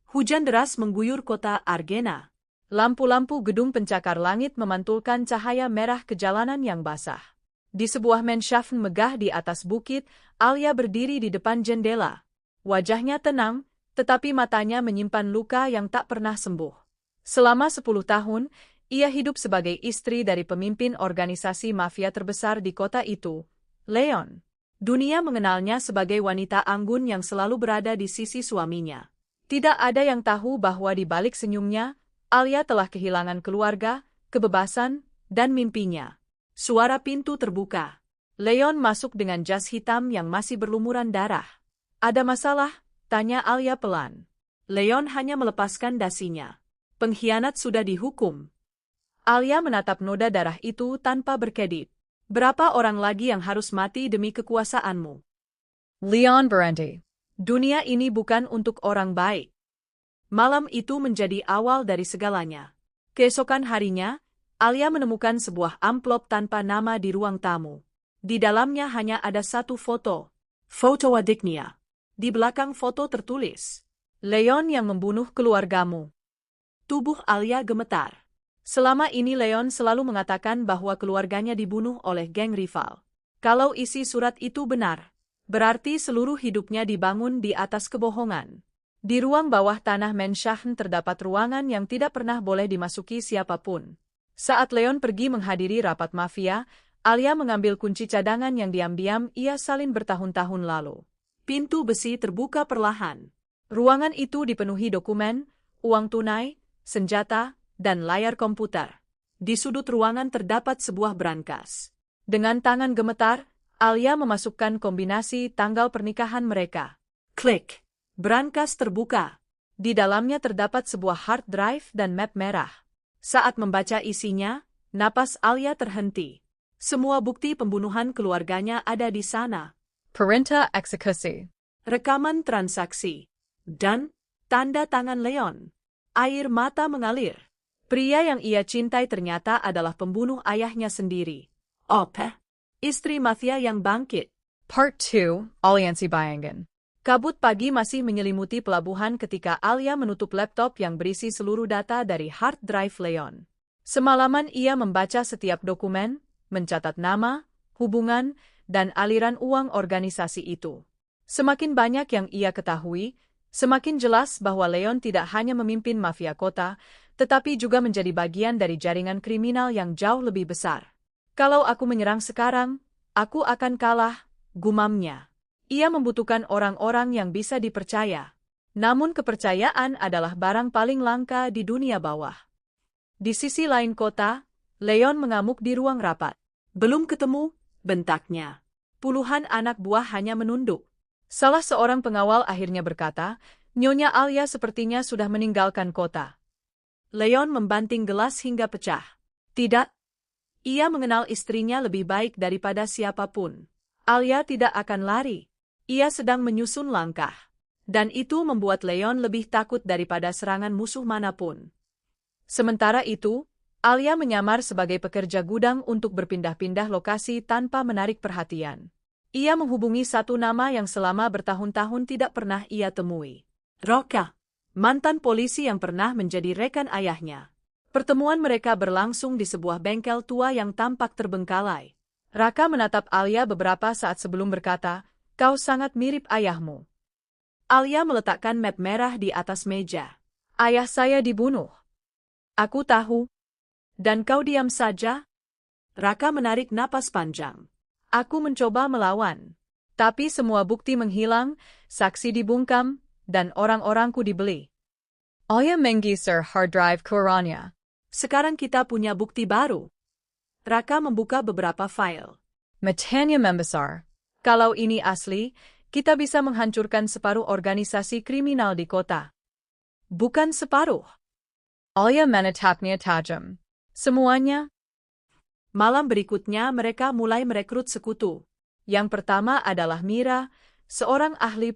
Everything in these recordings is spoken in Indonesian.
Hujan deras mengguyur kota Argena. Lampu-lampu gedung pencakar langit memantulkan cahaya merah ke jalanan yang basah. Di sebuah Mansion megah di atas bukit, Alia berdiri di depan jendela. Wajahnya tenang, tetapi matanya menyimpan luka yang tak pernah sembuh. Selama 10 tahun, ia hidup sebagai istri dari pemimpin organisasi mafia terbesar di kota itu, Leon. Dunia mengenalnya sebagai wanita anggun yang selalu berada di sisi suaminya. Tidak ada yang tahu bahwa di balik senyumnya, Alia telah kehilangan keluarga, kebebasan, dan mimpinya. Suara pintu terbuka. Leon masuk dengan jas hitam yang masih berlumuran darah. Ada masalah? Tanya Alia pelan. Leon hanya melepaskan dasinya. Pengkhianat sudah dihukum. Alia menatap noda darah itu tanpa berkedip. Berapa orang lagi yang harus mati demi kekuasaanmu? Leon berhenti. Dunia ini bukan untuk orang baik. Malam itu menjadi awal dari segalanya. Keesokan harinya, Alia menemukan sebuah amplop tanpa nama di ruang tamu. Di dalamnya hanya ada satu foto. Foto adiknya. Di belakang foto tertulis, Leon yang membunuh keluargamu. Tubuh Alia gemetar. Selama ini Leon selalu mengatakan bahwa keluarganya dibunuh oleh geng rival. Kalau isi surat itu benar, berarti seluruh hidupnya dibangun di atas kebohongan. Di ruang bawah tanah Mansion terdapat ruangan yang tidak pernah boleh dimasuki siapapun. Saat Leon pergi menghadiri rapat mafia, Alia mengambil kunci cadangan yang diam-diam ia salin bertahun-tahun lalu. Pintu besi terbuka perlahan. Ruangan itu dipenuhi dokumen, uang tunai, senjata, dan layar komputer. Di sudut ruangan terdapat sebuah brankas. Dengan tangan gemetar, Alia memasukkan kombinasi tanggal pernikahan mereka. Klik. Brankas terbuka. Di dalamnya terdapat sebuah hard drive dan map merah. Saat membaca isinya, napas Alia terhenti. Semua bukti pembunuhan keluarganya ada di sana. Perintah eksekusi. Rekaman transaksi. Dan tanda tangan Leon. Air mata mengalir. Pria yang ia cintai ternyata adalah pembunuh ayahnya sendiri. Apa? Istri mafia yang bangkit. Part 2, Aliansi Bayangan. Kabut pagi masih menyelimuti pelabuhan ketika Alia menutup laptop yang berisi seluruh data dari hard drive Leon. Semalaman ia membaca setiap dokumen, mencatat nama, hubungan, dan aliran uang organisasi itu. Semakin banyak yang ia ketahui, semakin jelas bahwa Leon tidak hanya memimpin mafia kota, tetapi juga menjadi bagian dari jaringan kriminal yang jauh lebih besar. Kalau aku menyerang sekarang, aku akan kalah, gumamnya. Ia membutuhkan orang-orang yang bisa dipercaya. Namun kepercayaan adalah barang paling langka di dunia bawah. Di sisi lain kota, Leon mengamuk di ruang rapat. Belum ketemu, bentaknya. Puluhan anak buah hanya menunduk. Salah seorang pengawal akhirnya berkata, Nyonya Alia sepertinya sudah meninggalkan kota. Leon membanting gelas hingga pecah. Tidak. Ia mengenal istrinya lebih baik daripada siapapun. Alia tidak akan lari. Ia sedang menyusun langkah. Dan itu membuat Leon lebih takut daripada serangan musuh manapun. Sementara itu, Alia menyamar sebagai pekerja gudang untuk berpindah-pindah lokasi tanpa menarik perhatian. Ia menghubungi satu nama yang selama bertahun-tahun tidak pernah ia temui. Roka, mantan polisi yang pernah menjadi rekan ayahnya. Pertemuan mereka berlangsung di sebuah bengkel tua yang tampak terbengkalai. Raka menatap Alia beberapa saat sebelum berkata, Kau sangat mirip ayahmu. Alia meletakkan map merah di atas meja. Ayah saya dibunuh. Aku tahu. Dan kau diam saja? Raka menarik napas panjang. Aku mencoba melawan. Tapi semua bukti menghilang, saksi dibungkam, dan orang-orangku dibeli. Alia menggeser hard drive Qurannya. Sekarang kita punya bukti baru. Raka membuka beberapa file. Matanya membesar. Kalau ini asli, kita bisa menghancurkan separuh organisasi kriminal di kota. Bukan separuh. Alia menatapnya tajam. Semuanya. Malam berikutnya mereka mulai merekrut sekutu. Yang pertama adalah Mira, seorang ahli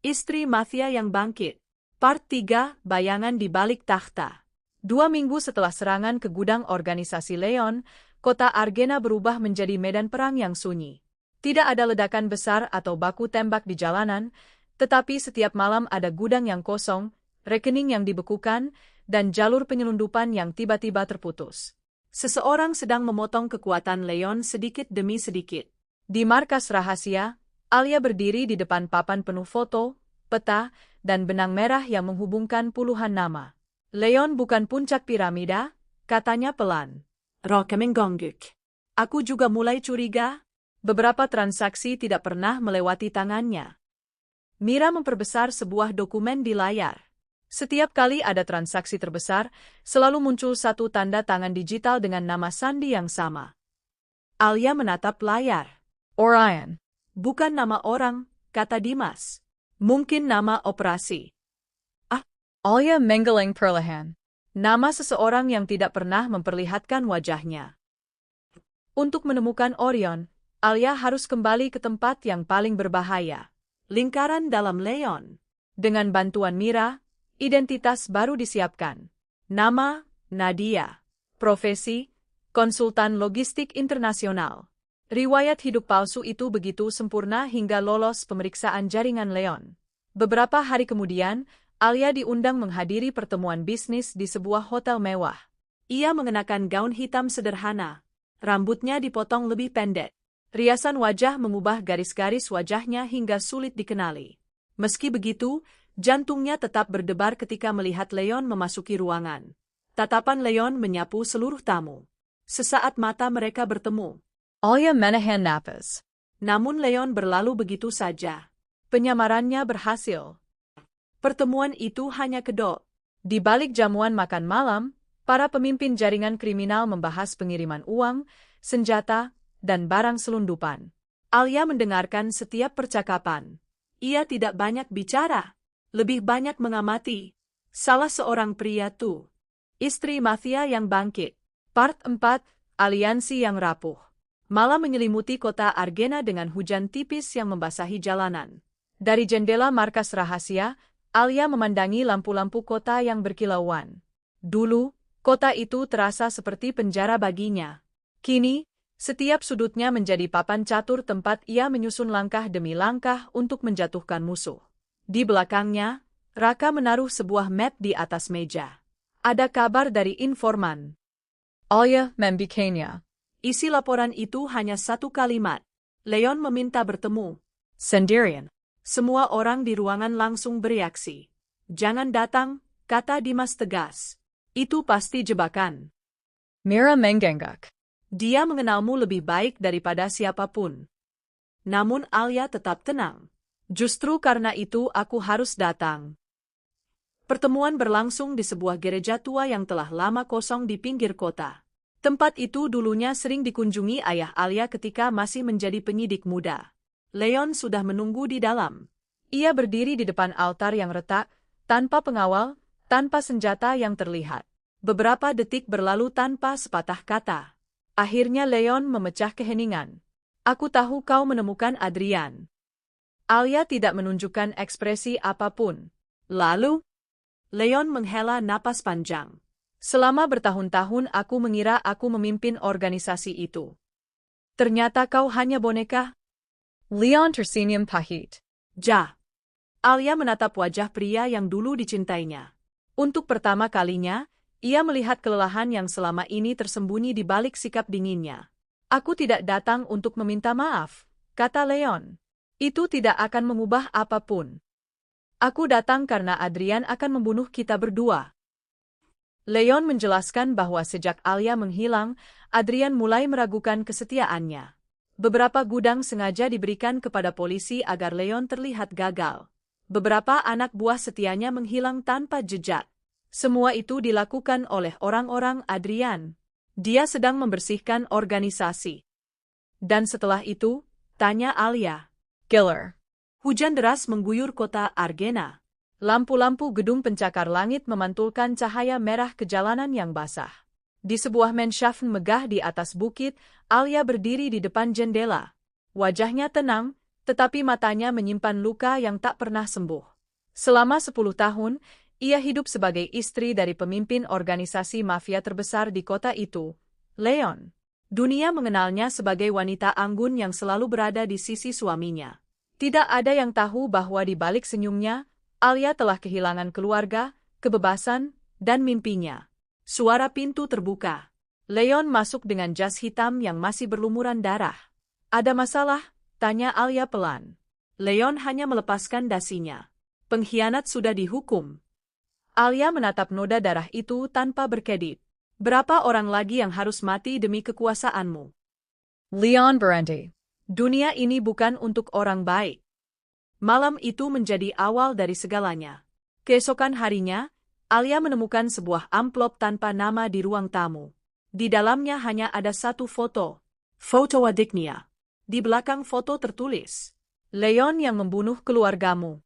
istri mafia yang bangkit. Part 3, Bayangan di Balik Takhta. 2 minggu setelah serangan ke gudang organisasi Leon, kota Argena berubah menjadi medan perang yang sunyi. Tidak ada ledakan besar atau baku tembak di jalanan, tetapi setiap malam ada gudang yang kosong, rekening yang dibekukan, dan jalur penyelundupan yang tiba-tiba terputus. Seseorang sedang memotong kekuatan Leon sedikit demi sedikit. Di markas rahasia, Alia berdiri di depan papan penuh foto, peta, dan benang merah yang menghubungkan puluhan nama. Leon bukan puncak piramida, katanya pelan. Rokemenggonggyuk. Aku juga mulai curiga. Beberapa transaksi tidak pernah melewati tangannya. Mira memperbesar sebuah dokumen di layar. Setiap kali ada transaksi terbesar, selalu muncul satu tanda tangan digital dengan nama sandi yang sama. Alia menatap layar. Orion. Bukan nama orang, kata Dimas. Mungkin nama operasi. Alia Menggeleng perlahan. Nama seseorang yang tidak pernah memperlihatkan wajahnya. Untuk menemukan Orion, Alia harus kembali ke tempat yang paling berbahaya. Lingkaran dalam Leon. Dengan bantuan Mira, identitas baru disiapkan. Nama, Nadia. Profesi, konsultan logistik internasional. Riwayat hidup palsu itu begitu sempurna hingga lolos pemeriksaan jaringan Leon. Beberapa hari kemudian, Alia diundang menghadiri pertemuan bisnis di sebuah hotel mewah. Ia mengenakan gaun hitam sederhana. Rambutnya dipotong lebih pendek. Riasan wajah mengubah garis-garis wajahnya hingga sulit dikenali. Meski begitu, jantungnya tetap berdebar ketika melihat Leon memasuki ruangan. Tatapan Leon menyapu seluruh tamu. Sesaat mata mereka bertemu. Alia menahan napas. Namun Leon berlalu begitu saja. Penyamarannya berhasil. Pertemuan itu hanya kedok. Di balik jamuan makan malam, para pemimpin jaringan kriminal membahas pengiriman uang, senjata, dan barang selundupan. Alia mendengarkan setiap percakapan. Ia tidak banyak bicara, lebih banyak mengamati. Salah seorang pria tuh. Istri mafia yang bangkit. Part 4, Aliansi yang rapuh. Malam menyelimuti kota Argena dengan hujan tipis yang membasahi jalanan. Dari jendela markas rahasia, Alia memandangi lampu-lampu kota yang berkilauan. Dulu, kota itu terasa seperti penjara baginya. Kini, setiap sudutnya menjadi papan catur tempat ia menyusun langkah demi langkah untuk menjatuhkan musuh. Di belakangnya, Raka menaruh sebuah map di atas meja. Ada kabar dari informan. Alia membukanya. Isi laporan itu hanya satu kalimat. Leon meminta bertemu. Sendirian. Semua orang di ruangan langsung bereaksi. Jangan datang, kata Dimas tegas. Itu pasti jebakan. Mira menggengak. Dia mengenalmu lebih baik daripada siapapun. Namun Alia tetap tenang. Justru karena itu aku harus datang. Pertemuan berlangsung di sebuah gereja tua yang telah lama kosong di pinggir kota. Tempat itu dulunya sering dikunjungi ayah Alia ketika masih menjadi penyidik muda. Leon sudah menunggu di dalam. Ia berdiri di depan altar yang retak, tanpa pengawal, tanpa senjata yang terlihat. Beberapa detik berlalu tanpa sepatah kata. Akhirnya Leon memecah keheningan. Aku tahu kau menemukan Adrian. Alia tidak menunjukkan ekspresi apapun. Lalu, Leon menghela napas panjang. Selama bertahun-tahun aku mengira aku memimpin organisasi itu. Ternyata kau hanya boneka. Leon tersenyum pahit. Alia menatap wajah pria yang dulu dicintainya. Untuk pertama kalinya, ia melihat kelelahan yang selama ini tersembunyi di balik sikap dinginnya. Aku tidak datang untuk meminta maaf, kata Leon. Itu tidak akan mengubah apapun. Aku datang karena Adrian akan membunuh kita berdua. Leon menjelaskan bahwa sejak Alia menghilang, Adrian mulai meragukan kesetiaannya. Beberapa gudang sengaja diberikan kepada polisi agar Leon terlihat gagal. Beberapa anak buah setianya menghilang tanpa jejak. Semua itu dilakukan oleh orang-orang Adrian. Dia sedang membersihkan organisasi. Dan setelah itu, tanya Alia. Killer. Hujan deras mengguyur kota Argena. Lampu-lampu gedung pencakar langit memantulkan cahaya merah ke jalanan yang basah. Di sebuah menshaft megah di atas bukit, Alia berdiri di depan jendela. Wajahnya tenang, tetapi matanya menyimpan luka yang tak pernah sembuh. Selama 10 tahun, ia hidup sebagai istri dari pemimpin organisasi mafia terbesar di kota itu, Leon. Dunia mengenalnya sebagai wanita anggun yang selalu berada di sisi suaminya. Tidak ada yang tahu bahwa di balik senyumnya, Alia telah kehilangan keluarga, kebebasan, dan mimpinya. Suara pintu terbuka. Leon masuk dengan jas hitam yang masih berlumuran darah. Ada masalah? Tanya Alia pelan. Leon hanya melepaskan dasinya. Pengkhianat sudah dihukum. Alia menatap noda darah itu tanpa berkedip. Berapa orang lagi yang harus mati demi kekuasaanmu? Leon berhenti. Dunia ini bukan untuk orang baik. Malam itu menjadi awal dari segalanya. Keesokan harinya, Alia menemukan sebuah amplop tanpa nama di ruang tamu. Di dalamnya hanya ada satu foto. Foto adiknya. Di belakang foto tertulis, Leon yang membunuh keluargamu.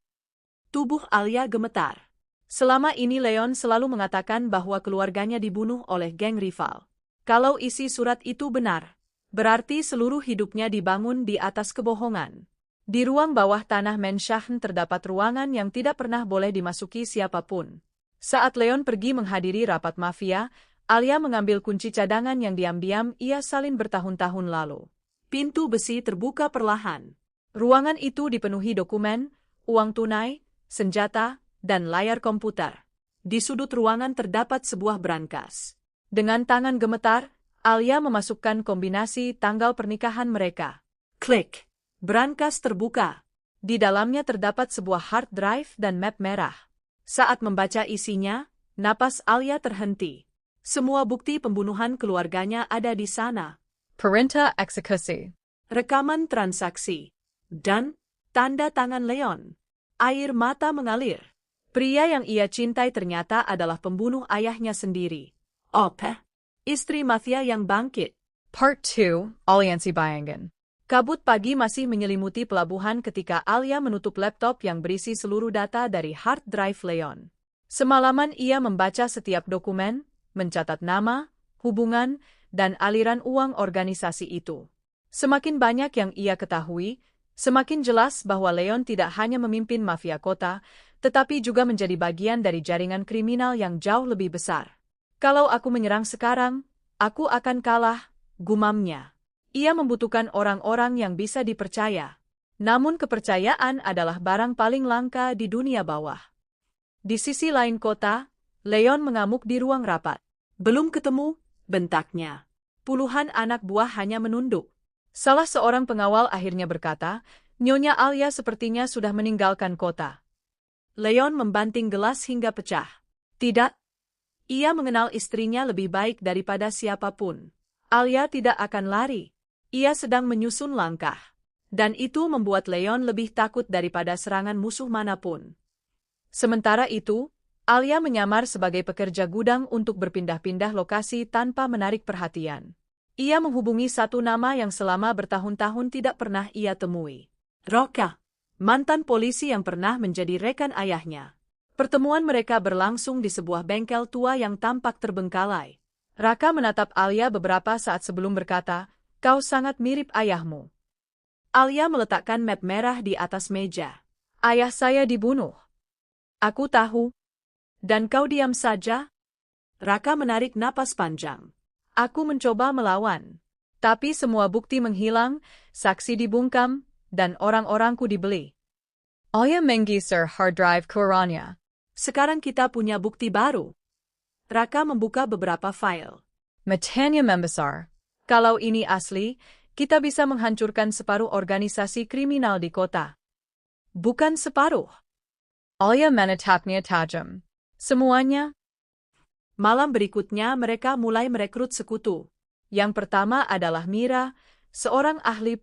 Tubuh Alia gemetar. Selama ini Leon selalu mengatakan bahwa keluarganya dibunuh oleh geng rival. Kalau isi surat itu benar, berarti seluruh hidupnya dibangun di atas kebohongan. Di ruang bawah tanah Menschachten terdapat ruangan yang tidak pernah boleh dimasuki siapapun. Saat Leon pergi menghadiri rapat mafia, Alia mengambil kunci cadangan yang diam-diam ia salin bertahun-tahun lalu. Pintu besi terbuka perlahan. Ruangan itu dipenuhi dokumen, uang tunai, senjata, dan layar komputer. Di sudut ruangan terdapat sebuah brankas. Dengan tangan gemetar, Alia memasukkan kombinasi tanggal pernikahan mereka. Klik. Brankas terbuka. Di dalamnya terdapat sebuah hard drive dan map merah. Saat membaca isinya, napas Alia terhenti. Semua bukti pembunuhan keluarganya ada di sana. Perintah eksekusi. Rekaman transaksi. Dan tanda tangan Leon. Air mata mengalir. Pria yang ia cintai ternyata adalah pembunuh ayahnya sendiri. Apa? Istri mafia yang bangkit. Part 2, Aliansi Bayangan. Kabut pagi masih menyelimuti pelabuhan ketika Alia menutup laptop yang berisi seluruh data dari hard drive Leon. Semalaman ia membaca setiap dokumen, mencatat nama, hubungan, dan aliran uang organisasi itu. Semakin banyak yang ia ketahui, semakin jelas bahwa Leon tidak hanya memimpin mafia kota, tetapi juga menjadi bagian dari jaringan kriminal yang jauh lebih besar. Kalau aku menyerang sekarang, aku akan kalah, gumamnya. Ia membutuhkan orang-orang yang bisa dipercaya. Namun kepercayaan adalah barang paling langka di dunia bawah. Di sisi lain kota, Leon mengamuk di ruang rapat. Belum ketemu, bentaknya. Puluhan anak buah hanya menunduk. Salah seorang pengawal akhirnya berkata, Nyonya Alia sepertinya sudah meninggalkan kota. Leon membanting gelas hingga pecah. Tidak. Ia mengenal istrinya lebih baik daripada siapapun. Alia tidak akan lari. Ia sedang menyusun langkah. Dan itu membuat Leon lebih takut daripada serangan musuh manapun. Sementara itu, Alia menyamar sebagai pekerja gudang untuk berpindah-pindah lokasi tanpa menarik perhatian. Ia menghubungi satu nama yang selama bertahun-tahun tidak pernah ia temui. Roka. Mantan polisi yang pernah menjadi rekan ayahnya. Pertemuan mereka berlangsung di sebuah bengkel tua yang tampak terbengkalai. Raka menatap Alia beberapa saat sebelum berkata, "Kau sangat mirip ayahmu." Alia meletakkan map merah di atas meja. "Ayah saya dibunuh." "Aku tahu." "Dan kau diam saja?" Raka menarik napas panjang. "Aku mencoba melawan. Tapi semua bukti menghilang, saksi dibungkam, dan orang-orangku dibeli." Alia menggeser hard drive Qurannya. "Sekarang kita punya bukti baru." Raka membuka beberapa file. "Matanya membesar. Kalau ini asli, kita bisa menghancurkan separuh organisasi kriminal di kota." "Bukan separuh." Alia menatapnya tajam. "Semuanya?" Malam berikutnya mereka mulai merekrut sekutu. Yang pertama adalah Mira, seorang ahli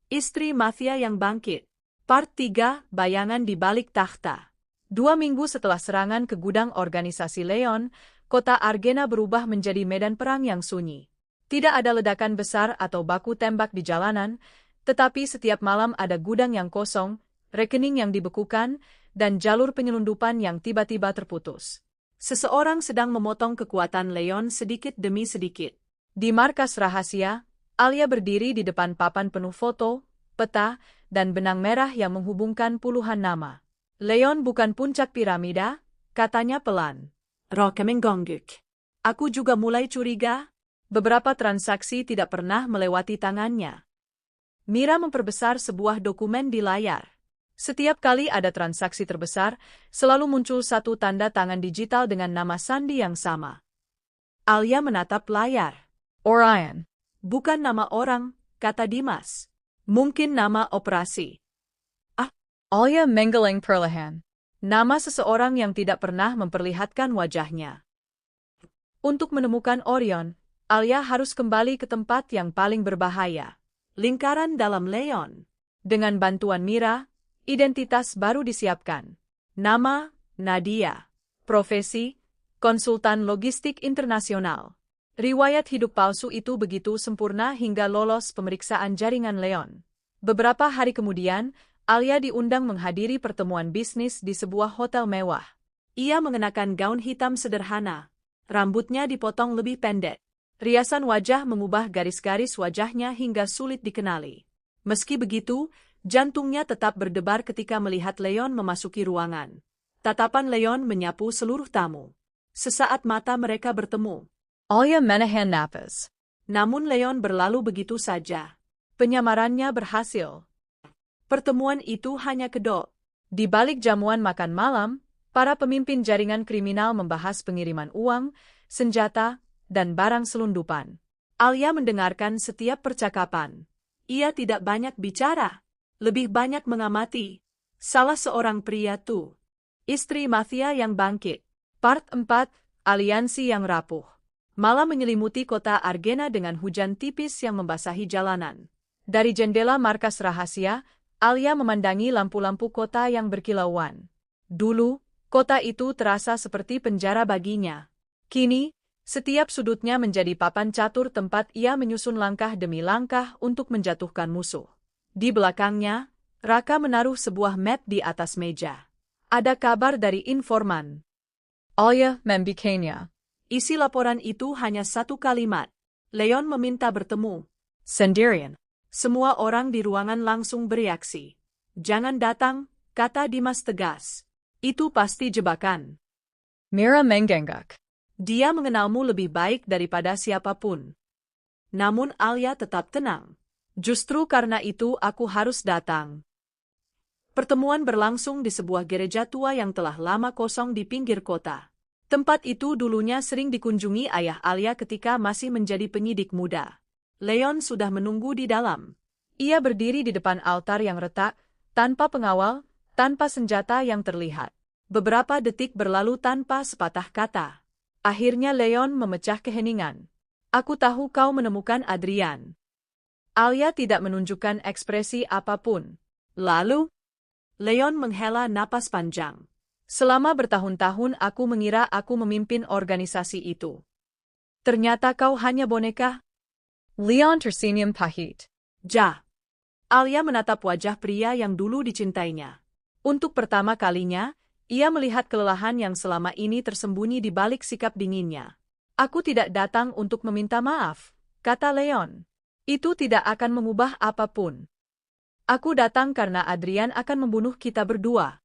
istri mafia yang bangkit. Part 3, Bayangan di Balik Takhta. 2 minggu setelah serangan ke gudang organisasi Leon, kota Argena berubah menjadi medan perang yang sunyi. Tidak ada ledakan besar atau baku tembak di jalanan, tetapi setiap malam ada gudang yang kosong, rekening yang dibekukan, dan jalur penyelundupan yang tiba-tiba terputus. Seseorang sedang memotong kekuatan Leon sedikit demi sedikit. Di markas rahasia, Alia berdiri di depan papan penuh foto, peta, dan benang merah yang menghubungkan puluhan nama. "Leon bukan puncak piramida," katanya pelan. "Roka menggongok. Aku juga mulai curiga. Beberapa transaksi tidak pernah melewati tangannya." Mira memperbesar sebuah dokumen di layar. Setiap kali ada transaksi terbesar, selalu muncul satu tanda tangan digital dengan nama sandi yang sama. Alia menatap layar. Orion. Bukan nama orang, kata Dimas. Mungkin nama operasi. Ah, Alia Menggeling perlahan. Nama seseorang yang tidak pernah memperlihatkan wajahnya. Untuk menemukan Orion, Alia harus kembali ke tempat yang paling berbahaya. Lingkaran dalam Leon. Dengan bantuan Mira, identitas baru disiapkan. Nama, Nadia. Profesi, konsultan logistik internasional. Riwayat hidup palsu itu begitu sempurna hingga lolos pemeriksaan jaringan Leon. Beberapa hari kemudian, Alia diundang menghadiri pertemuan bisnis di sebuah hotel mewah. Ia mengenakan gaun hitam sederhana. Rambutnya dipotong lebih pendek. Riasan wajah mengubah garis-garis wajahnya hingga sulit dikenali. Meski begitu, jantungnya tetap berdebar ketika melihat Leon memasuki ruangan. Tatapan Leon menyapu seluruh tamu. Sesaat mata mereka bertemu. Alia menahan napas. Namun Leon berlalu begitu saja. Penyamarannya berhasil. Pertemuan itu hanya kedok. Di balik jamuan makan malam, para pemimpin jaringan kriminal membahas pengiriman uang, senjata, dan barang selundupan. Alia mendengarkan setiap percakapan. Ia tidak banyak bicara. Lebih banyak mengamati. Salah seorang pria tuh. Istri mafia yang bangkit. Part 4, Aliansi yang rapuh. Malam menyelimuti kota Argena dengan hujan tipis yang membasahi jalanan. Dari jendela markas rahasia, Alia memandangi lampu-lampu kota yang berkilauan. Dulu, kota itu terasa seperti penjara baginya. Kini, setiap sudutnya menjadi papan catur tempat ia menyusun langkah demi langkah untuk menjatuhkan musuh. Di belakangnya, Raka menaruh sebuah map di atas meja. Ada kabar dari informan. Alia membukanya. Isi laporan itu hanya satu kalimat. Leon meminta bertemu. Sendirian. Semua orang di ruangan langsung bereaksi. Jangan datang, kata Dimas tegas. Itu pasti jebakan. Mira menggengak. Dia mengenalmu lebih baik daripada siapapun. Namun Alia tetap tenang. Justru karena itu aku harus datang. Pertemuan berlangsung di sebuah gereja tua yang telah lama kosong di pinggir kota. Tempat itu dulunya sering dikunjungi ayah Alia ketika masih menjadi penyidik muda. Leon sudah menunggu di dalam. Ia berdiri di depan altar yang retak, tanpa pengawal, tanpa senjata yang terlihat. Beberapa detik berlalu tanpa sepatah kata. Akhirnya Leon memecah keheningan. Aku tahu kau menemukan Adrian. Alia tidak menunjukkan ekspresi apapun. Lalu, Leon menghela napas panjang. Selama bertahun-tahun aku mengira aku memimpin organisasi itu. Ternyata kau hanya boneka. Leon tersenyum pahit. Alia menatap wajah pria yang dulu dicintainya. Untuk pertama kalinya, ia melihat kelelahan yang selama ini tersembunyi di balik sikap dinginnya. Aku tidak datang untuk meminta maaf, kata Leon. Itu tidak akan mengubah apapun. Aku datang karena Adrian akan membunuh kita berdua.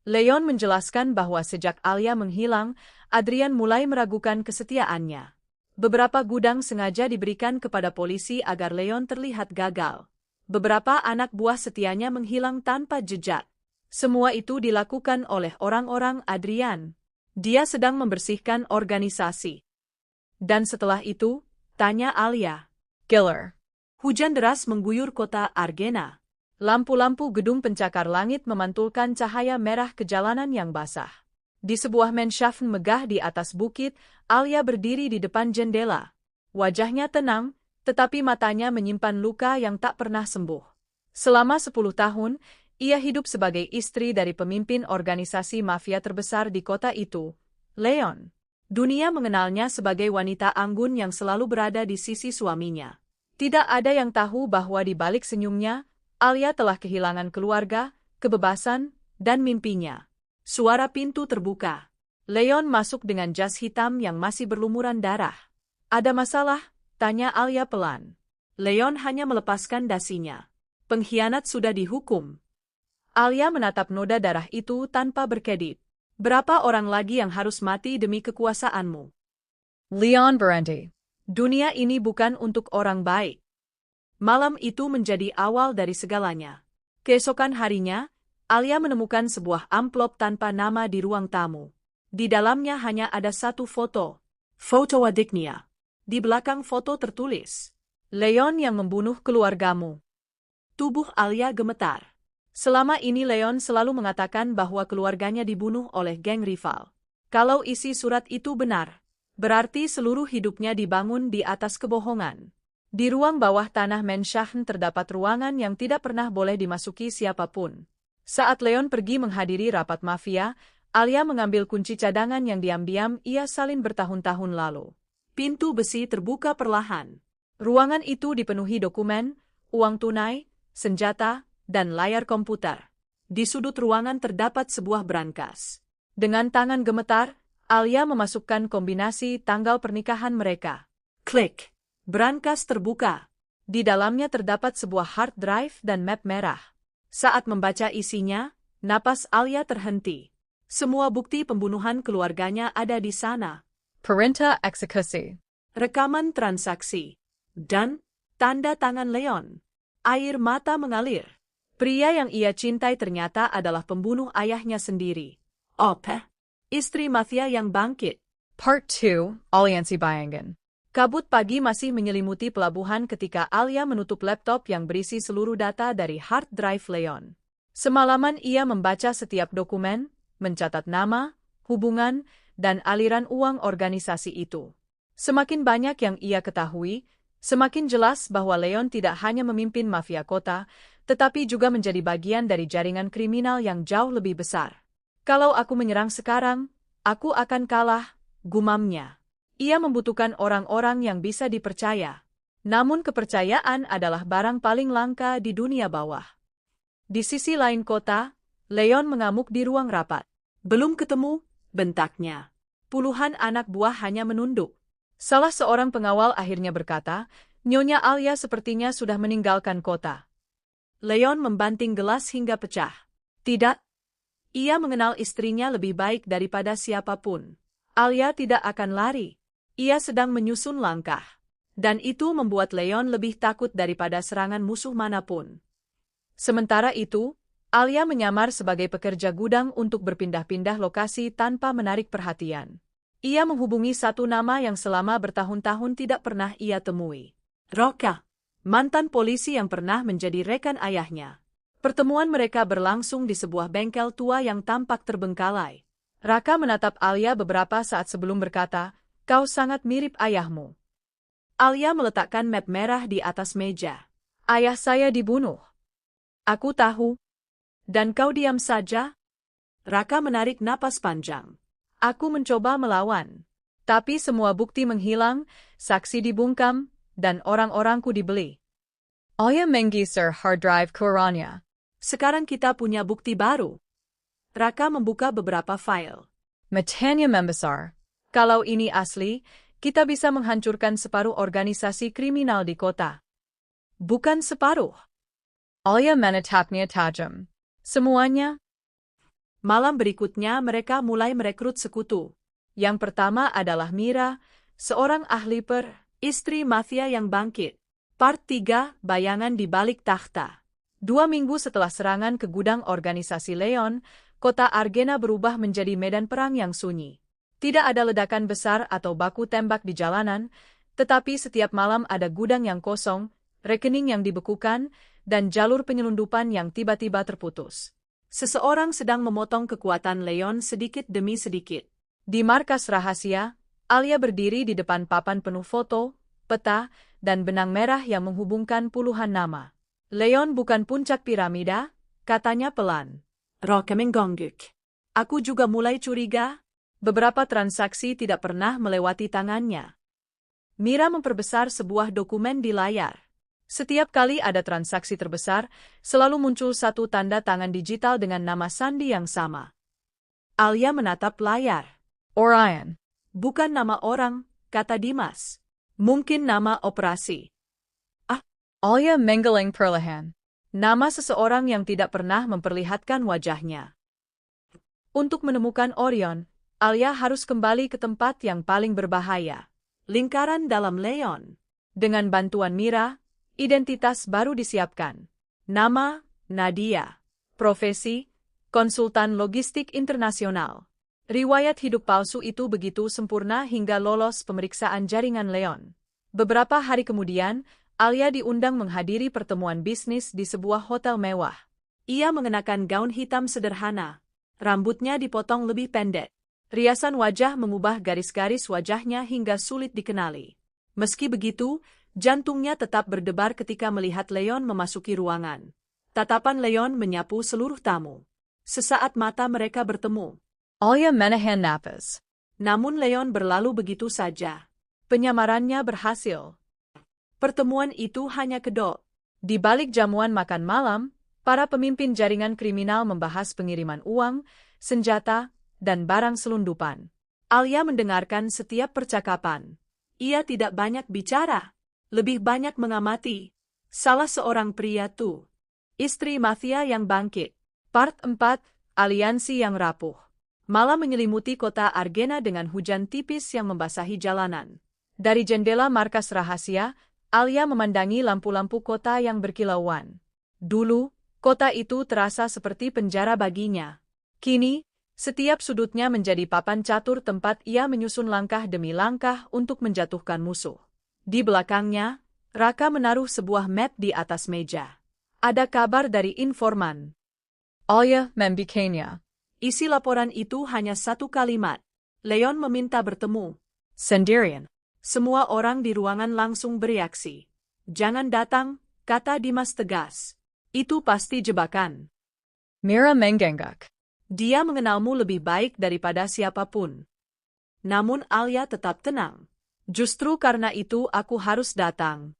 Leon menjelaskan bahwa sejak Alia menghilang, Adrian mulai meragukan kesetiaannya. Beberapa gudang sengaja diberikan kepada polisi agar Leon terlihat gagal. Beberapa anak buah setianya menghilang tanpa jejak. Semua itu dilakukan oleh orang-orang Adrian. Dia sedang membersihkan organisasi. Dan setelah itu, tanya Alia. Killer. Hujan deras mengguyur kota Argena. Lampu-lampu gedung pencakar langit memantulkan cahaya merah ke jalanan yang basah. Di sebuah Mansion megah di atas bukit, Alia berdiri di depan jendela. Wajahnya tenang, tetapi matanya menyimpan luka yang tak pernah sembuh. Selama 10 tahun, ia hidup sebagai istri dari pemimpin organisasi mafia terbesar di kota itu, Leon. Dunia mengenalnya sebagai wanita anggun yang selalu berada di sisi suaminya. Tidak ada yang tahu bahwa di balik senyumnya, Alia telah kehilangan keluarga, kebebasan, dan mimpinya. Suara pintu terbuka. Leon masuk dengan jas hitam yang masih berlumuran darah. Ada masalah? Tanya Alia pelan. Leon hanya melepaskan dasinya. Pengkhianat sudah dihukum. Alia menatap noda darah itu tanpa berkedip. Berapa orang lagi yang harus mati demi kekuasaanmu? Leon berhenti. Dunia ini bukan untuk orang baik. Malam itu menjadi awal dari segalanya. Keesokan harinya, Alia menemukan sebuah amplop tanpa nama di ruang tamu. Di dalamnya hanya ada satu foto. Foto adiknya. Di belakang foto tertulis, Leon yang membunuh keluargamu. Tubuh Alia gemetar. Selama ini Leon selalu mengatakan bahwa keluarganya dibunuh oleh geng rival. Kalau isi surat itu benar, berarti seluruh hidupnya dibangun di atas kebohongan. Di ruang bawah tanah Mansion terdapat ruangan yang tidak pernah boleh dimasuki siapapun. Saat Leon pergi menghadiri rapat mafia, Alia mengambil kunci cadangan yang diam-diam ia salin bertahun-tahun lalu. Pintu besi terbuka perlahan. Ruangan itu dipenuhi dokumen, uang tunai, senjata, dan layar komputer. Di sudut ruangan terdapat sebuah brankas. Dengan tangan gemetar, Alia memasukkan kombinasi tanggal pernikahan mereka. Klik. Brankas terbuka. Di dalamnya terdapat sebuah hard drive dan map merah. Saat membaca isinya, napas Alia terhenti. Semua bukti pembunuhan keluarganya ada di sana. Perintah eksekusi. Rekaman transaksi. Dan tanda tangan Leon. Air mata mengalir. Pria yang ia cintai ternyata adalah pembunuh ayahnya sendiri. Apa? Istri mafia yang bangkit. Part 2, Aliansi Bayangan. Kabut pagi masih menyelimuti pelabuhan ketika Alia menutup laptop yang berisi seluruh data dari hard drive Leon. Semalaman ia membaca setiap dokumen, mencatat nama, hubungan, dan aliran uang organisasi itu. Semakin banyak yang ia ketahui, semakin jelas bahwa Leon tidak hanya memimpin mafia kota, tetapi juga menjadi bagian dari jaringan kriminal yang jauh lebih besar. Kalau aku menyerang sekarang, aku akan kalah, gumamnya. Ia membutuhkan orang-orang yang bisa dipercaya. Namun kepercayaan adalah barang paling langka di dunia bawah. Di sisi lain kota, Leon mengamuk di ruang rapat. Belum ketemu, bentaknya. Puluhan anak buah hanya menunduk. Salah seorang pengawal akhirnya berkata, Nyonya Alia sepertinya sudah meninggalkan kota. Leon membanting gelas hingga pecah. Tidak. Ia mengenal istrinya lebih baik daripada siapapun. Alia tidak akan lari. Ia sedang menyusun langkah. Dan itu membuat Leon lebih takut daripada serangan musuh manapun. Sementara itu, Alia menyamar sebagai pekerja gudang untuk berpindah-pindah lokasi tanpa menarik perhatian. Ia menghubungi satu nama yang selama bertahun-tahun tidak pernah ia temui. Roka, mantan polisi yang pernah menjadi rekan ayahnya. Pertemuan mereka berlangsung di sebuah bengkel tua yang tampak terbengkalai. Raka menatap Alia beberapa saat sebelum berkata, Kau sangat mirip ayahmu. Alia meletakkan map merah di atas meja. Ayah saya dibunuh. Aku tahu. Dan kau diam saja? Raka menarik napas panjang. Aku mencoba melawan. Tapi semua bukti menghilang, saksi dibungkam, dan orang-orangku dibeli. Alia menggeser hard drive Koranya. Sekarang kita punya bukti baru. Raka membuka beberapa file. Matanya membesar. Kalau ini asli, kita bisa menghancurkan separuh organisasi kriminal di kota. Bukan separuh. Alia menatapnya tajam. Semuanya. Malam berikutnya mereka mulai merekrut sekutu. Yang pertama adalah Mira, seorang ahli istri mafia yang bangkit. Part 3, Bayangan di Balik Takhta. 2 minggu setelah serangan ke gudang organisasi Leon, kota Argena berubah menjadi medan perang yang sunyi. Tidak ada ledakan besar atau baku tembak di jalanan, tetapi setiap malam ada gudang yang kosong, rekening yang dibekukan, dan jalur penyelundupan yang tiba-tiba terputus. Seseorang sedang memotong kekuatan Leon sedikit demi sedikit. Di markas rahasia, Alia berdiri di depan papan penuh foto, peta, dan benang merah yang menghubungkan puluhan nama. Leon bukan puncak piramida, katanya pelan. Roka menggongok. Aku juga mulai curiga. Beberapa transaksi tidak pernah melewati tangannya. Mira memperbesar sebuah dokumen di layar. Setiap kali ada transaksi terbesar, selalu muncul satu tanda tangan digital dengan nama sandi yang sama. Alia menatap layar. Orion. Bukan nama orang, kata Dimas. Mungkin nama operasi. Alia menggeleng perlahan. Nama seseorang yang tidak pernah memperlihatkan wajahnya. Untuk menemukan Orion, Alia harus kembali ke tempat yang paling berbahaya. Lingkaran dalam Leon. Dengan bantuan Mira, identitas baru disiapkan. Nama, Nadia. Profesi, konsultan logistik internasional. Riwayat hidup palsu itu begitu sempurna hingga lolos pemeriksaan jaringan Leon. Beberapa hari kemudian, Alia diundang menghadiri pertemuan bisnis di sebuah hotel mewah. Ia mengenakan gaun hitam sederhana. Rambutnya dipotong lebih pendek. Riasan wajah mengubah garis-garis wajahnya hingga sulit dikenali. Meski begitu, jantungnya tetap berdebar ketika melihat Leon memasuki ruangan. Tatapan Leon menyapu seluruh tamu. Sesaat mata mereka bertemu. Alia menahan napas. Namun Leon berlalu begitu saja. Penyamarannya berhasil. Pertemuan itu hanya kedok. Di balik jamuan makan malam, para pemimpin jaringan kriminal membahas pengiriman uang, senjata, dan barang selundupan. Alia mendengarkan setiap percakapan. Ia tidak banyak bicara, lebih banyak mengamati. Salah seorang pria tuh. Istri mafia yang bangkit. Part 4, Aliansi yang rapuh. Malam menyelimuti kota Argena dengan hujan tipis yang membasahi jalanan. Dari jendela markas rahasia, Alia memandangi lampu-lampu kota yang berkilauan. Dulu, kota itu terasa seperti penjara baginya. Kini, setiap sudutnya menjadi papan catur tempat ia menyusun langkah demi langkah untuk menjatuhkan musuh. Di belakangnya, Raka menaruh sebuah map di atas meja. Ada kabar dari informan. Alia membukanya. Isi laporan itu hanya satu kalimat. Leon meminta bertemu. Sendirian. Semua orang di ruangan langsung bereaksi. Jangan datang, kata Dimas tegas. Itu pasti jebakan. Mira menggengak. Dia mengenalmu lebih baik daripada siapapun. Namun Alia tetap tenang. Justru karena itu aku harus datang.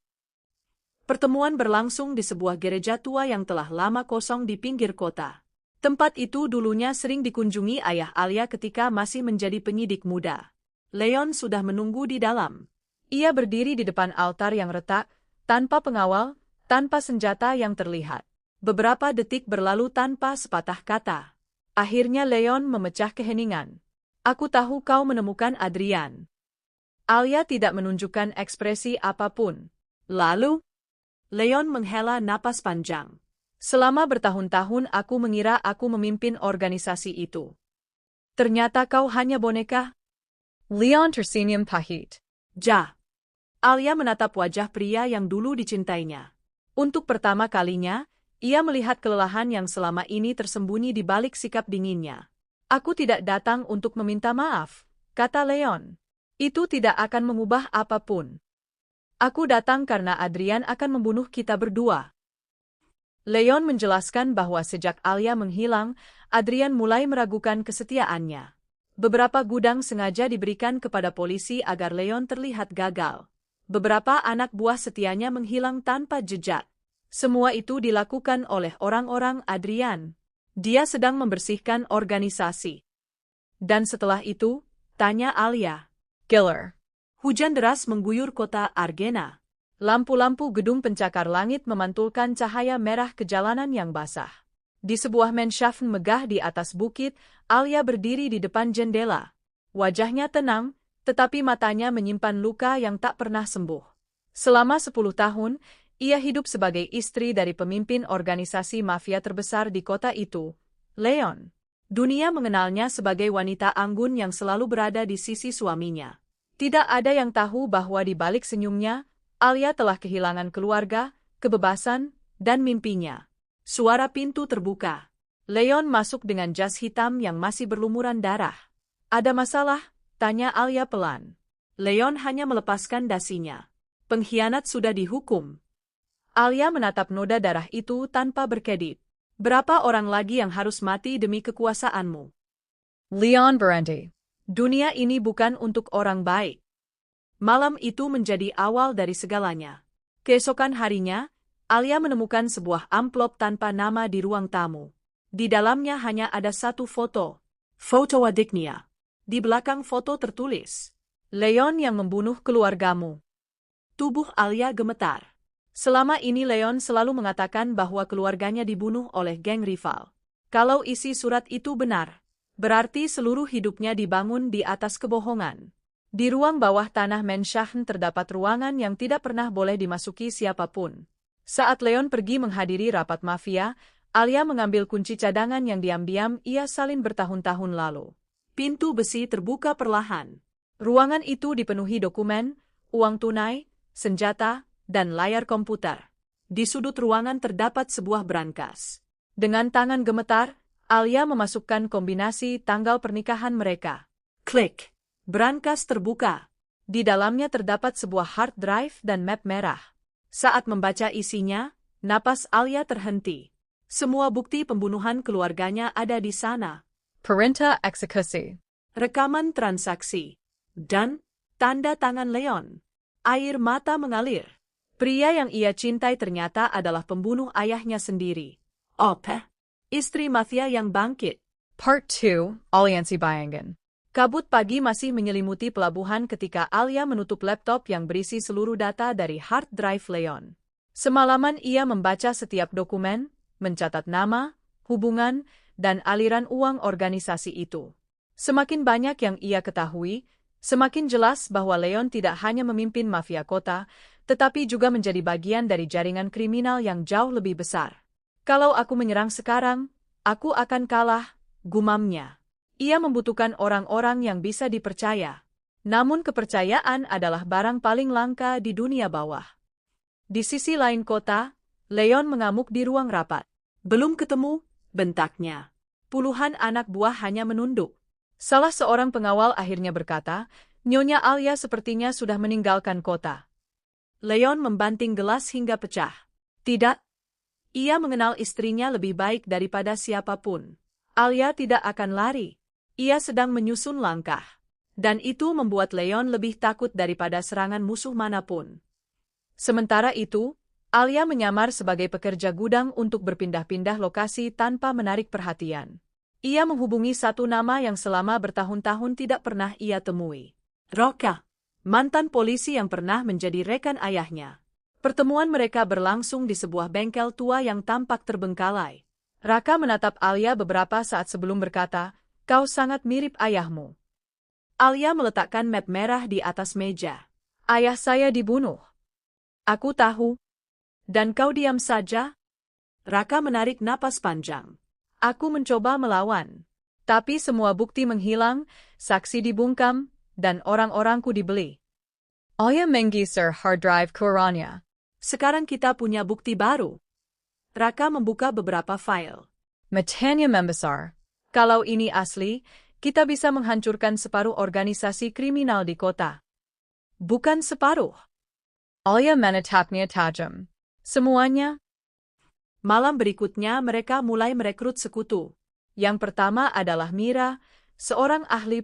Pertemuan berlangsung di sebuah gereja tua yang telah lama kosong di pinggir kota. Tempat itu dulunya sering dikunjungi ayah Alia ketika masih menjadi penyidik muda. Leon sudah menunggu di dalam. Ia berdiri di depan altar yang retak, tanpa pengawal, tanpa senjata yang terlihat. Beberapa detik berlalu tanpa sepatah kata. Akhirnya Leon memecah keheningan. Aku tahu kau menemukan Adrian. Alia tidak menunjukkan ekspresi apapun. Lalu, Leon menghela napas panjang. Selama bertahun-tahun aku mengira aku memimpin organisasi itu. Ternyata kau hanya boneka? Leon tersenyum pahit. Alia menatap wajah pria yang dulu dicintainya. Untuk pertama kalinya, ia melihat kelelahan yang selama ini tersembunyi di balik sikap dinginnya. Aku tidak datang untuk meminta maaf, kata Leon. Itu tidak akan mengubah apapun. Aku datang karena Adrian akan membunuh kita berdua. Leon menjelaskan bahwa sejak Alia menghilang, Adrian mulai meragukan kesetiaannya. Beberapa gudang sengaja diberikan kepada polisi agar Leon terlihat gagal. Beberapa anak buah setianya menghilang tanpa jejak. Semua itu dilakukan oleh orang-orang Adrian. Dia sedang membersihkan organisasi. Dan setelah itu, tanya Alia. Killer. Hujan deras mengguyur kota Argena. Lampu-lampu gedung pencakar langit memantulkan cahaya merah ke jalanan yang basah. Di sebuah Mansion megah di atas bukit, Alia berdiri di depan jendela. Wajahnya tenang, tetapi matanya menyimpan luka yang tak pernah sembuh. Selama 10 tahun, ia hidup sebagai istri dari pemimpin organisasi mafia terbesar di kota itu, Leon. Dunia mengenalnya sebagai wanita anggun yang selalu berada di sisi suaminya. Tidak ada yang tahu bahwa di balik senyumnya, Alia telah kehilangan keluarga, kebebasan, dan mimpinya. Suara pintu terbuka. Leon masuk dengan jas hitam yang masih berlumuran darah. Ada masalah? Tanya Alia pelan. Leon hanya melepaskan dasinya. Pengkhianat sudah dihukum. Alia menatap noda darah itu tanpa berkedip. Berapa orang lagi yang harus mati demi kekuasaanmu? Leon berhenti. Dunia ini bukan untuk orang baik. Malam itu menjadi awal dari segalanya. Keesokan harinya, Alia menemukan sebuah amplop tanpa nama di ruang tamu. Di dalamnya hanya ada satu foto. Foto adiknya. Di belakang foto tertulis, Leon yang membunuh keluargamu. Tubuh Alia gemetar. Selama ini Leon selalu mengatakan bahwa keluarganya dibunuh oleh geng rival. Kalau isi surat itu benar, berarti seluruh hidupnya dibangun di atas kebohongan. Di ruang bawah tanah Mansion terdapat ruangan yang tidak pernah boleh dimasuki siapapun. Saat Leon pergi menghadiri rapat mafia, Alia mengambil kunci cadangan yang diam-diam ia salin bertahun-tahun lalu. Pintu besi terbuka perlahan. Ruangan itu dipenuhi dokumen, uang tunai, senjata, dan layar komputer. Di sudut ruangan terdapat sebuah brankas. Dengan tangan gemetar, Alia memasukkan kombinasi tanggal pernikahan mereka. Klik. Brankas terbuka. Di dalamnya terdapat sebuah hard drive dan map merah. Saat membaca isinya, napas Alia terhenti. Semua bukti pembunuhan keluarganya ada di sana. Perintah eksekusi. Rekaman transaksi. Dan tanda tangan Leon. Air mata mengalir. Pria yang ia cintai ternyata adalah pembunuh ayahnya sendiri. Ope. Istri mafia yang bangkit. Part 2, Aliansi Bayangan. Kabut pagi masih menyelimuti pelabuhan ketika Alia menutup laptop yang berisi seluruh data dari hard drive Leon. Semalaman ia membaca setiap dokumen, mencatat nama, hubungan, dan aliran uang organisasi itu. Semakin banyak yang ia ketahui, semakin jelas bahwa Leon tidak hanya memimpin mafia kota, tetapi juga menjadi bagian dari jaringan kriminal yang jauh lebih besar. Kalau aku menyerang sekarang, aku akan kalah, gumamnya. Ia membutuhkan orang-orang yang bisa dipercaya. Namun kepercayaan adalah barang paling langka di dunia bawah. Di sisi lain kota, Leon mengamuk di ruang rapat. Belum ketemu, bentaknya. Puluhan anak buah hanya menunduk. Salah seorang pengawal akhirnya berkata, Nyonya Alia sepertinya sudah meninggalkan kota. Leon membanting gelas hingga pecah. Tidak. Ia mengenal istrinya lebih baik daripada siapapun. Alia tidak akan lari. Ia sedang menyusun langkah. Dan itu membuat Leon lebih takut daripada serangan musuh manapun. Sementara itu, Alia menyamar sebagai pekerja gudang untuk berpindah-pindah lokasi tanpa menarik perhatian. Ia menghubungi satu nama yang selama bertahun-tahun tidak pernah ia temui. Roka, mantan polisi yang pernah menjadi rekan ayahnya. Pertemuan mereka berlangsung di sebuah bengkel tua yang tampak terbengkalai. Raka menatap Alia beberapa saat sebelum berkata, Kau sangat mirip ayahmu. Alia meletakkan map merah di atas meja. Ayah saya dibunuh. Aku tahu. Dan kau diam saja? Raka menarik napas panjang. Aku mencoba melawan. Tapi semua bukti menghilang, saksi dibungkam, dan orang-orangku dibeli. Alia menggeser hard drive Qurannya. Sekarang kita punya bukti baru. Raka membuka beberapa file. Matanya membesar. Kalau ini asli, kita bisa menghancurkan separuh organisasi kriminal di kota. Bukan separuh. Alia menatapnya tajam. Semuanya. Malam berikutnya mereka mulai merekrut sekutu. Yang pertama adalah Mira, seorang ahli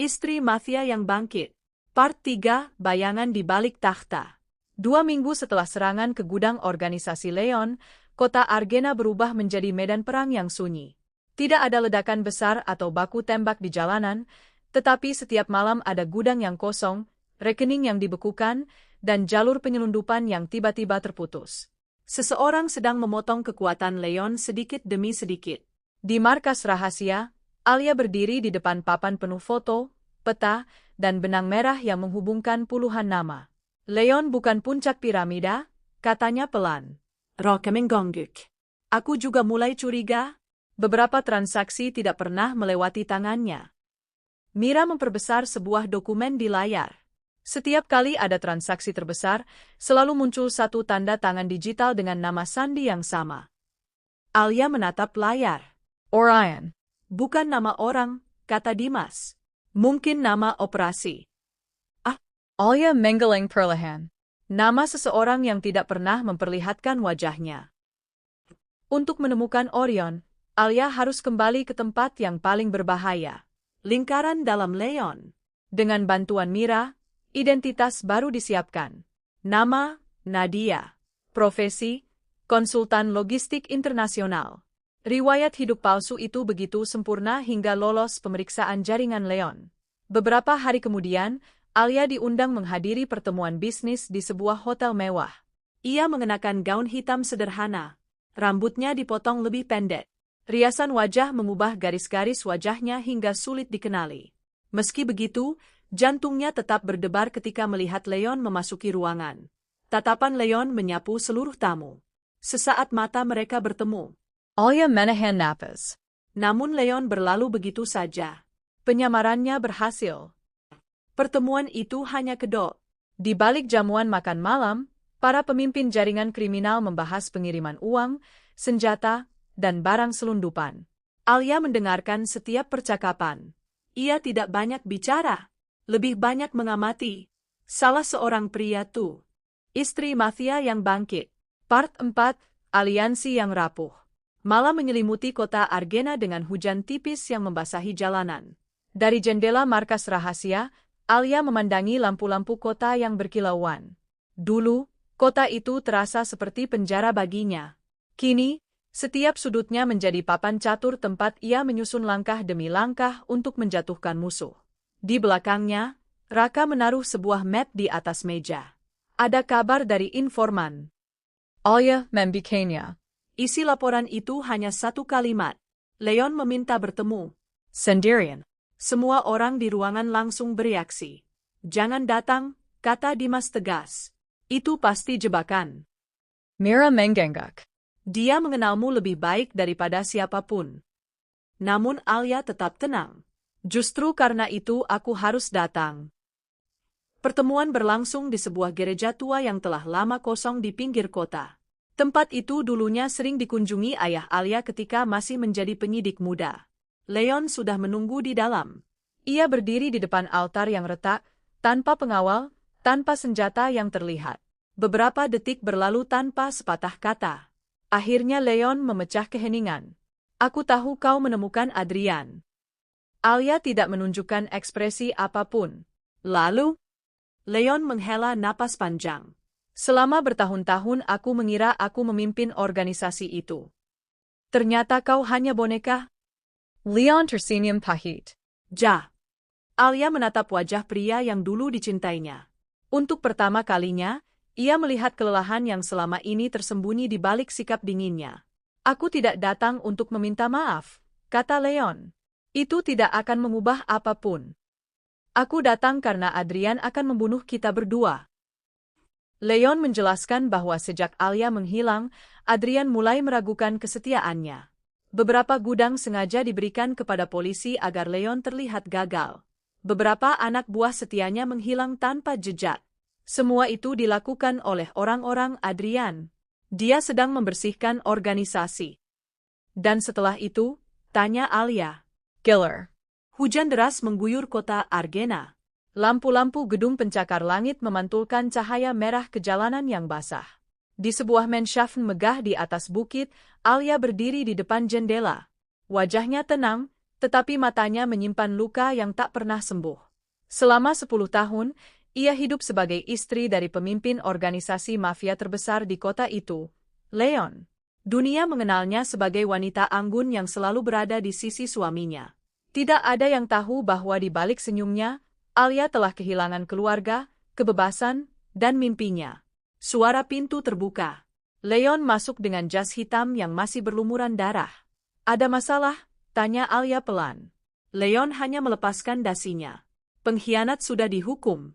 istri mafia yang bangkit. Part 3, Bayangan di Balik Takhta. 2 minggu setelah serangan ke gudang organisasi Leon, kota Argena berubah menjadi medan perang yang sunyi. Tidak ada ledakan besar atau baku tembak di jalanan, tetapi setiap malam ada gudang yang kosong, rekening yang dibekukan, dan jalur penyelundupan yang tiba-tiba terputus. Seseorang sedang memotong kekuatan Leon sedikit demi sedikit. Di markas rahasia, Alia berdiri di depan papan penuh foto, peta, dan benang merah yang menghubungkan puluhan nama. Leon bukan puncak piramida, katanya pelan. Rokemengongguk. Aku juga mulai curiga. Beberapa transaksi tidak pernah melewati tangannya. Mira memperbesar sebuah dokumen di layar. Setiap kali ada transaksi terbesar, selalu muncul satu tanda tangan digital dengan nama sandi yang sama. Alia menatap layar. Orion. Bukan nama orang, kata Dimas. Mungkin nama operasi. Alia menggeleng perlahan. Nama seseorang yang tidak pernah memperlihatkan wajahnya. Untuk menemukan Orion, Alia harus kembali ke tempat yang paling berbahaya. Lingkaran dalam Leon. Dengan bantuan Mira, identitas baru disiapkan. Nama, Nadia. Profesi, konsultan logistik internasional. Riwayat hidup palsu itu begitu sempurna hingga lolos pemeriksaan jaringan Leon. Beberapa hari kemudian, Alia diundang menghadiri pertemuan bisnis di sebuah hotel mewah. Ia mengenakan gaun hitam sederhana. Rambutnya dipotong lebih pendek. Riasan wajah mengubah garis-garis wajahnya hingga sulit dikenali. Meski begitu, jantungnya tetap berdebar ketika melihat Leon memasuki ruangan. Tatapan Leon menyapu seluruh tamu. Sesaat mata mereka bertemu. Alia menahan napas. Namun Leon berlalu begitu saja. Penyamarannya berhasil. Pertemuan itu hanya kedok. Di balik jamuan makan malam, para pemimpin jaringan kriminal membahas pengiriman uang, senjata, dan barang selundupan. Alia mendengarkan setiap percakapan. Ia tidak banyak bicara, lebih banyak mengamati. Salah seorang pria tuh. Istri mafia yang bangkit. Part 4, Aliansi yang rapuh. Malam menyelimuti kota Argena dengan hujan tipis yang membasahi jalanan. Dari jendela markas rahasia, Alia memandangi lampu-lampu kota yang berkilauan. Dulu, kota itu terasa seperti penjara baginya. Kini, setiap sudutnya menjadi papan catur tempat ia menyusun langkah demi langkah untuk menjatuhkan musuh. Di belakangnya, Raka menaruh sebuah map di atas meja. Ada kabar dari informan. Alia membukanya. Isi laporan itu hanya satu kalimat. Leon meminta bertemu. Sendirian. Semua orang di ruangan langsung bereaksi. Jangan datang, kata Dimas tegas. Itu pasti jebakan. Mira mengangguk. Dia mengenalmu lebih baik daripada siapapun. Namun Alia tetap tenang. Justru karena itu aku harus datang. Pertemuan berlangsung di sebuah gereja tua yang telah lama kosong di pinggir kota. Tempat itu dulunya sering dikunjungi ayah Alia ketika masih menjadi penyidik muda. Leon sudah menunggu di dalam. Ia berdiri di depan altar yang retak, tanpa pengawal, tanpa senjata yang terlihat. Beberapa detik berlalu tanpa sepatah kata. Akhirnya Leon memecah keheningan. Aku tahu kau menemukan Adrian. Alia tidak menunjukkan ekspresi apapun. Lalu, Leon menghela napas panjang. Selama bertahun-tahun aku mengira aku memimpin organisasi itu. Ternyata kau hanya boneka. Leon tersenyum pahit. Alia menatap wajah pria yang dulu dicintainya. Untuk pertama kalinya, ia melihat kelelahan yang selama ini tersembunyi di balik sikap dinginnya. Aku tidak datang untuk meminta maaf, kata Leon. Itu tidak akan mengubah apapun. Aku datang karena Adrian akan membunuh kita berdua. Leon menjelaskan bahwa sejak Alia menghilang, Adrian mulai meragukan kesetiaannya. Beberapa gudang sengaja diberikan kepada polisi agar Leon terlihat gagal. Beberapa anak buah setianya menghilang tanpa jejak. Semua itu dilakukan oleh orang-orang Adrian. Dia sedang membersihkan organisasi. Dan setelah itu, tanya Alia. Killer. Hujan deras mengguyur kota Argena. Lampu-lampu gedung pencakar langit memantulkan cahaya merah ke jalanan yang basah. Di sebuah Mansion megah di atas bukit, Alia berdiri di depan jendela. Wajahnya tenang, tetapi matanya menyimpan luka yang tak pernah sembuh. Selama 10 tahun, ia hidup sebagai istri dari pemimpin organisasi mafia terbesar di kota itu, Leon. Dunia mengenalnya sebagai wanita anggun yang selalu berada di sisi suaminya. Tidak ada yang tahu bahwa di balik senyumnya, Alia telah kehilangan keluarga, kebebasan, dan mimpinya. Suara pintu terbuka. Leon masuk dengan jas hitam yang masih berlumuran darah. Ada masalah? Tanya Alia pelan. Leon hanya melepaskan dasinya. Pengkhianat sudah dihukum.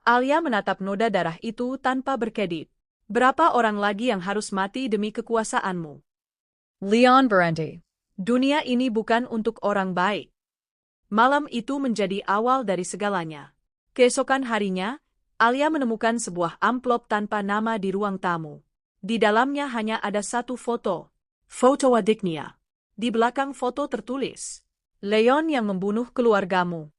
Alia menatap noda darah itu tanpa berkedip. Berapa orang lagi yang harus mati demi kekuasaanmu? Leon berhenti. Dunia ini bukan untuk orang baik. Malam itu menjadi awal dari segalanya. Keesokan harinya, Alia menemukan sebuah amplop tanpa nama di ruang tamu. Di dalamnya hanya ada satu foto. Foto adiknya. Di belakang foto tertulis, Leon yang membunuh keluargamu.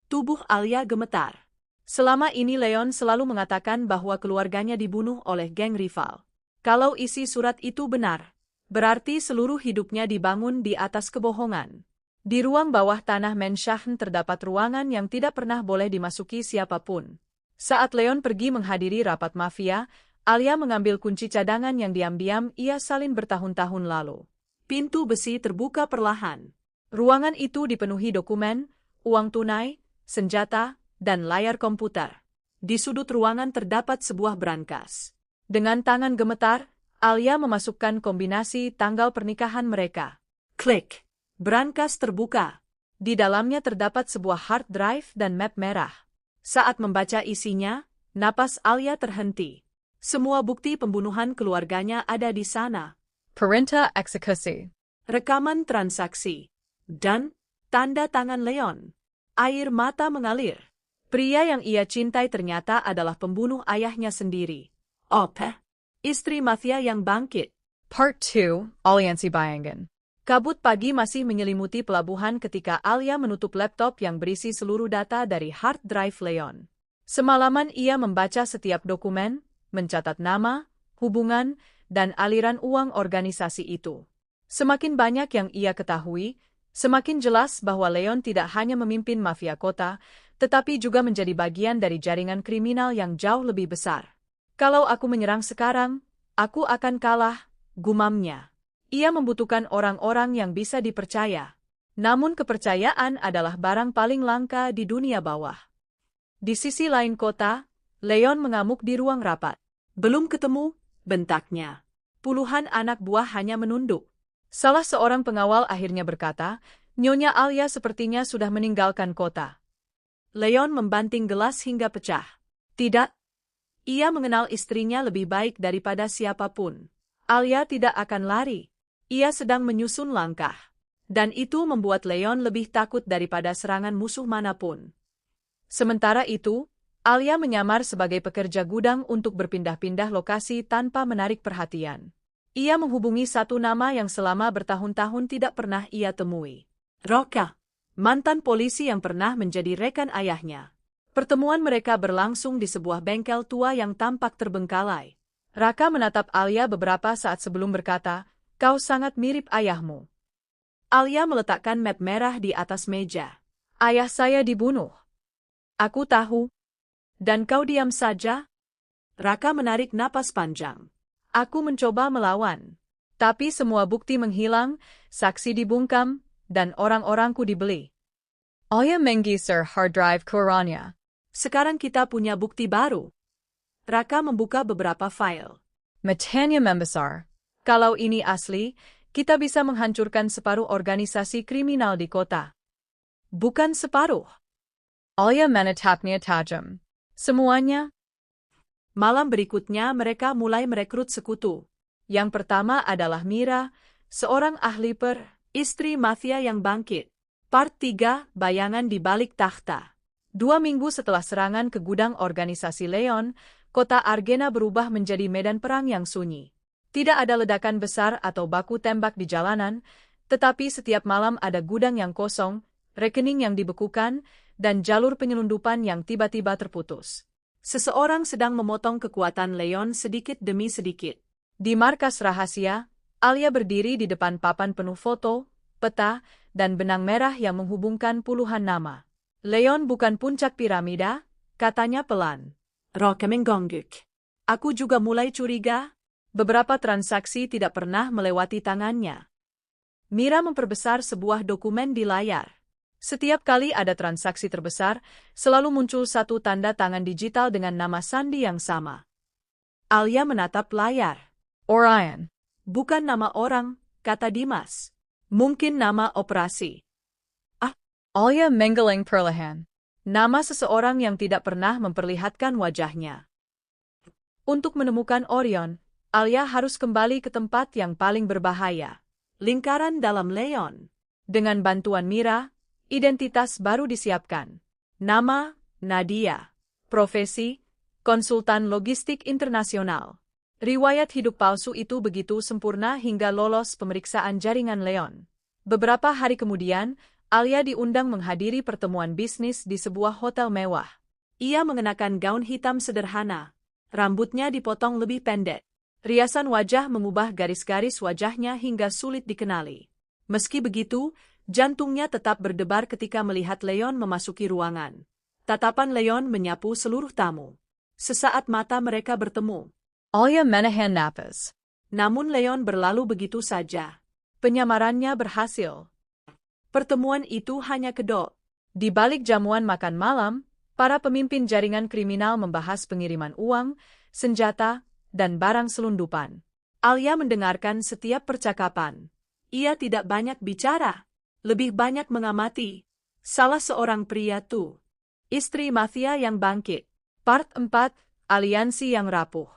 Tubuh Alia gemetar. Selama ini Leon selalu mengatakan bahwa keluarganya dibunuh oleh geng rival. Kalau isi surat itu benar, berarti seluruh hidupnya dibangun di atas kebohongan. Di ruang bawah tanah Mansion terdapat ruangan yang tidak pernah boleh dimasuki siapapun. Saat Leon pergi menghadiri rapat mafia, Alia mengambil kunci cadangan yang diam-diam ia salin bertahun-tahun lalu. Pintu besi terbuka perlahan. Ruangan itu dipenuhi dokumen, uang tunai, senjata, dan layar komputer. Di sudut ruangan terdapat sebuah brankas. Dengan tangan gemetar, Alia memasukkan kombinasi tanggal pernikahan mereka. Klik. Brankas terbuka. Di dalamnya terdapat sebuah hard drive dan map merah. Saat membaca isinya, napas Alia terhenti. Semua bukti pembunuhan keluarganya ada di sana. perintah eksekusi, rekaman transaksi, dan tanda tangan Leon. Air mata mengalir. Pria yang ia cintai ternyata adalah pembunuh ayahnya sendiri. Apa? Istri mafia yang bangkit. Part 2, Aliansi Bayangan. Kabut pagi masih menyelimuti pelabuhan ketika Alia menutup laptop yang berisi seluruh data dari hard drive Leon. Semalaman ia membaca setiap dokumen, mencatat nama, hubungan, dan aliran uang organisasi itu. Semakin banyak yang ia ketahui, semakin jelas bahwa Leon tidak hanya memimpin mafia kota, tetapi juga menjadi bagian dari jaringan kriminal yang jauh lebih besar. Kalau aku menyerang sekarang, aku akan kalah, gumamnya. Ia membutuhkan orang-orang yang bisa dipercaya. Namun kepercayaan adalah barang paling langka di dunia bawah. Di sisi lain kota, Leon mengamuk di ruang rapat. Belum ketemu, bentaknya. Puluhan anak buah hanya menunduk. Salah seorang pengawal akhirnya berkata, Nyonya Alia sepertinya sudah meninggalkan kota. Leon membanting gelas hingga pecah. Tidak. Ia mengenal istrinya lebih baik daripada siapapun. Alia tidak akan lari. Ia sedang menyusun langkah. Dan itu membuat Leon lebih takut daripada serangan musuh manapun. Sementara itu, Alia menyamar sebagai pekerja gudang untuk berpindah-pindah lokasi tanpa menarik perhatian. Ia menghubungi satu nama yang selama bertahun-tahun tidak pernah ia temui. Roka, mantan polisi yang pernah menjadi rekan ayahnya. Pertemuan mereka berlangsung di sebuah bengkel tua yang tampak terbengkalai. Raka menatap Alia beberapa saat sebelum berkata, Kau sangat mirip ayahmu. Alia meletakkan map merah di atas meja. Ayah saya dibunuh. Aku tahu. Dan kau diam saja? Raka menarik napas panjang. Aku mencoba melawan. Tapi semua bukti menghilang, saksi dibungkam, dan orang-orangku dibeli. Alia menggeser hard drive Qurannya. Sekarang kita punya bukti baru. Raka membuka beberapa file. Matanya membesar. Kalau ini asli, kita bisa menghancurkan separuh organisasi kriminal di kota. Bukan separuh. Alia menatapnya tajam. Semuanya. Malam berikutnya mereka mulai merekrut sekutu. Yang pertama adalah Mira, seorang ahli istri mafia yang bangkit. Part 3, Bayangan di Balik Takhta. 2 minggu setelah serangan ke gudang organisasi Leon, kota Argena berubah menjadi medan perang yang sunyi. Tidak ada ledakan besar atau baku tembak di jalanan, tetapi setiap malam ada gudang yang kosong, rekening yang dibekukan, dan jalur penyelundupan yang tiba-tiba terputus. Seseorang sedang memotong kekuatan Leon sedikit demi sedikit. Di markas rahasia, Alia berdiri di depan papan penuh foto, peta, dan benang merah yang menghubungkan puluhan nama. Leon bukan puncak piramida, katanya pelan. Rokemengongguk. Aku juga mulai curiga. Beberapa transaksi tidak pernah melewati tangannya. Mira memperbesar sebuah dokumen di layar. Setiap kali ada transaksi terbesar, selalu muncul satu tanda tangan digital dengan nama sandi yang sama. Alia menatap layar. Orion. Bukan nama orang, kata Dimas. Mungkin nama operasi. Alia menggeleng perlahan. Nama seseorang yang tidak pernah memperlihatkan wajahnya. Untuk menemukan Orion, Alia harus kembali ke tempat yang paling berbahaya. Lingkaran dalam Leon. Dengan bantuan Mira, identitas baru disiapkan. Nama, Nadia. Profesi, konsultan logistik internasional. Riwayat hidup palsu itu begitu sempurna hingga lolos pemeriksaan jaringan Leon. Beberapa hari kemudian, Alia diundang menghadiri pertemuan bisnis di sebuah hotel mewah. Ia mengenakan gaun hitam sederhana. Rambutnya dipotong lebih pendek. Riasan wajah mengubah garis-garis wajahnya hingga sulit dikenali. Meski begitu, jantungnya tetap berdebar ketika melihat Leon memasuki ruangan. Tatapan Leon menyapu seluruh tamu. Sesaat mata mereka bertemu. Alia menahan napas. Namun Leon berlalu begitu saja. Penyamarannya berhasil. Pertemuan itu hanya kedok. Di balik jamuan makan malam, para pemimpin jaringan kriminal membahas pengiriman uang, senjata, dan barang selundupan. Alia mendengarkan setiap percakapan. Ia tidak banyak bicara, lebih banyak mengamati. Salah seorang pria tuh. Istri mafia yang bangkit. Part 4, Aliansi yang rapuh.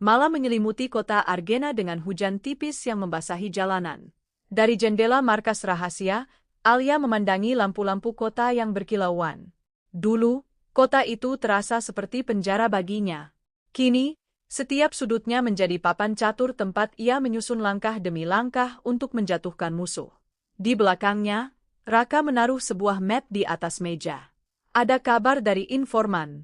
Malam menyelimuti kota Argena dengan hujan tipis yang membasahi jalanan. Dari jendela markas rahasia, Alia memandangi lampu-lampu kota yang berkilauan. Dulu, kota itu terasa seperti penjara baginya. Kini, setiap sudutnya menjadi papan catur tempat ia menyusun langkah demi langkah untuk menjatuhkan musuh. Di belakangnya, Raka menaruh sebuah map di atas meja. Ada kabar dari informan.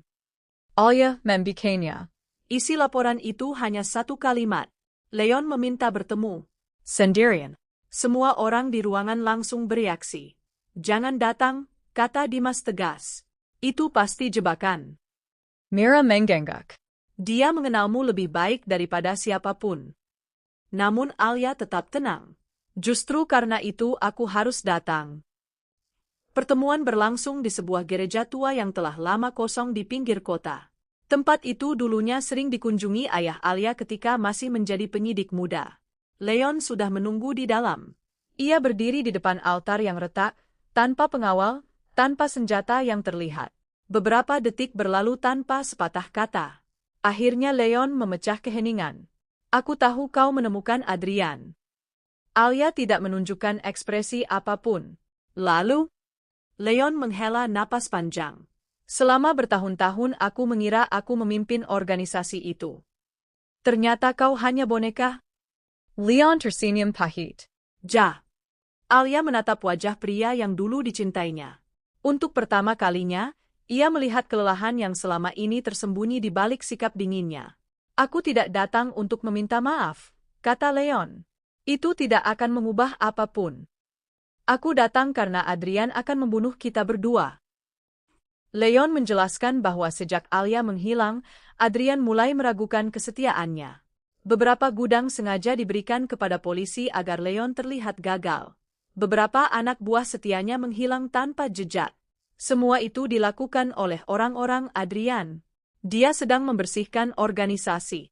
Alia membukanya. Isi laporan itu hanya satu kalimat. Leon meminta bertemu. Sendirian. Semua orang di ruangan langsung bereaksi. Jangan datang, kata Dimas tegas. Itu pasti jebakan. Mira mengangguk. Dia mengenalmu lebih baik daripada siapapun. Namun Alia tetap tenang. Justru karena itu aku harus datang. Pertemuan berlangsung di sebuah gereja tua yang telah lama kosong di pinggir kota. Tempat itu dulunya sering dikunjungi ayah Alia ketika masih menjadi penyidik muda. Leon sudah menunggu di dalam. Ia berdiri di depan altar yang retak, tanpa pengawal, tanpa senjata yang terlihat. Beberapa detik berlalu tanpa sepatah kata. Akhirnya Leon memecah keheningan. Aku tahu kau menemukan Adrian. Alia tidak menunjukkan ekspresi apapun. Lalu, Leon menghela napas panjang. Selama bertahun-tahun aku mengira aku memimpin organisasi itu. Ternyata kau hanya boneka. Leon tersenyum pahit. Alia menatap wajah pria yang dulu dicintainya. Untuk pertama kalinya, ia melihat kelelahan yang selama ini tersembunyi di balik sikap dinginnya. Aku tidak datang untuk meminta maaf, kata Leon. Itu tidak akan mengubah apapun. Aku datang karena Adrian akan membunuh kita berdua. Leon menjelaskan bahwa sejak Alia menghilang, Adrian mulai meragukan kesetiaannya. Beberapa gudang sengaja diberikan kepada polisi agar Leon terlihat gagal. Beberapa anak buah setianya menghilang tanpa jejak. Semua itu dilakukan oleh orang-orang Adrian. Dia sedang membersihkan organisasi.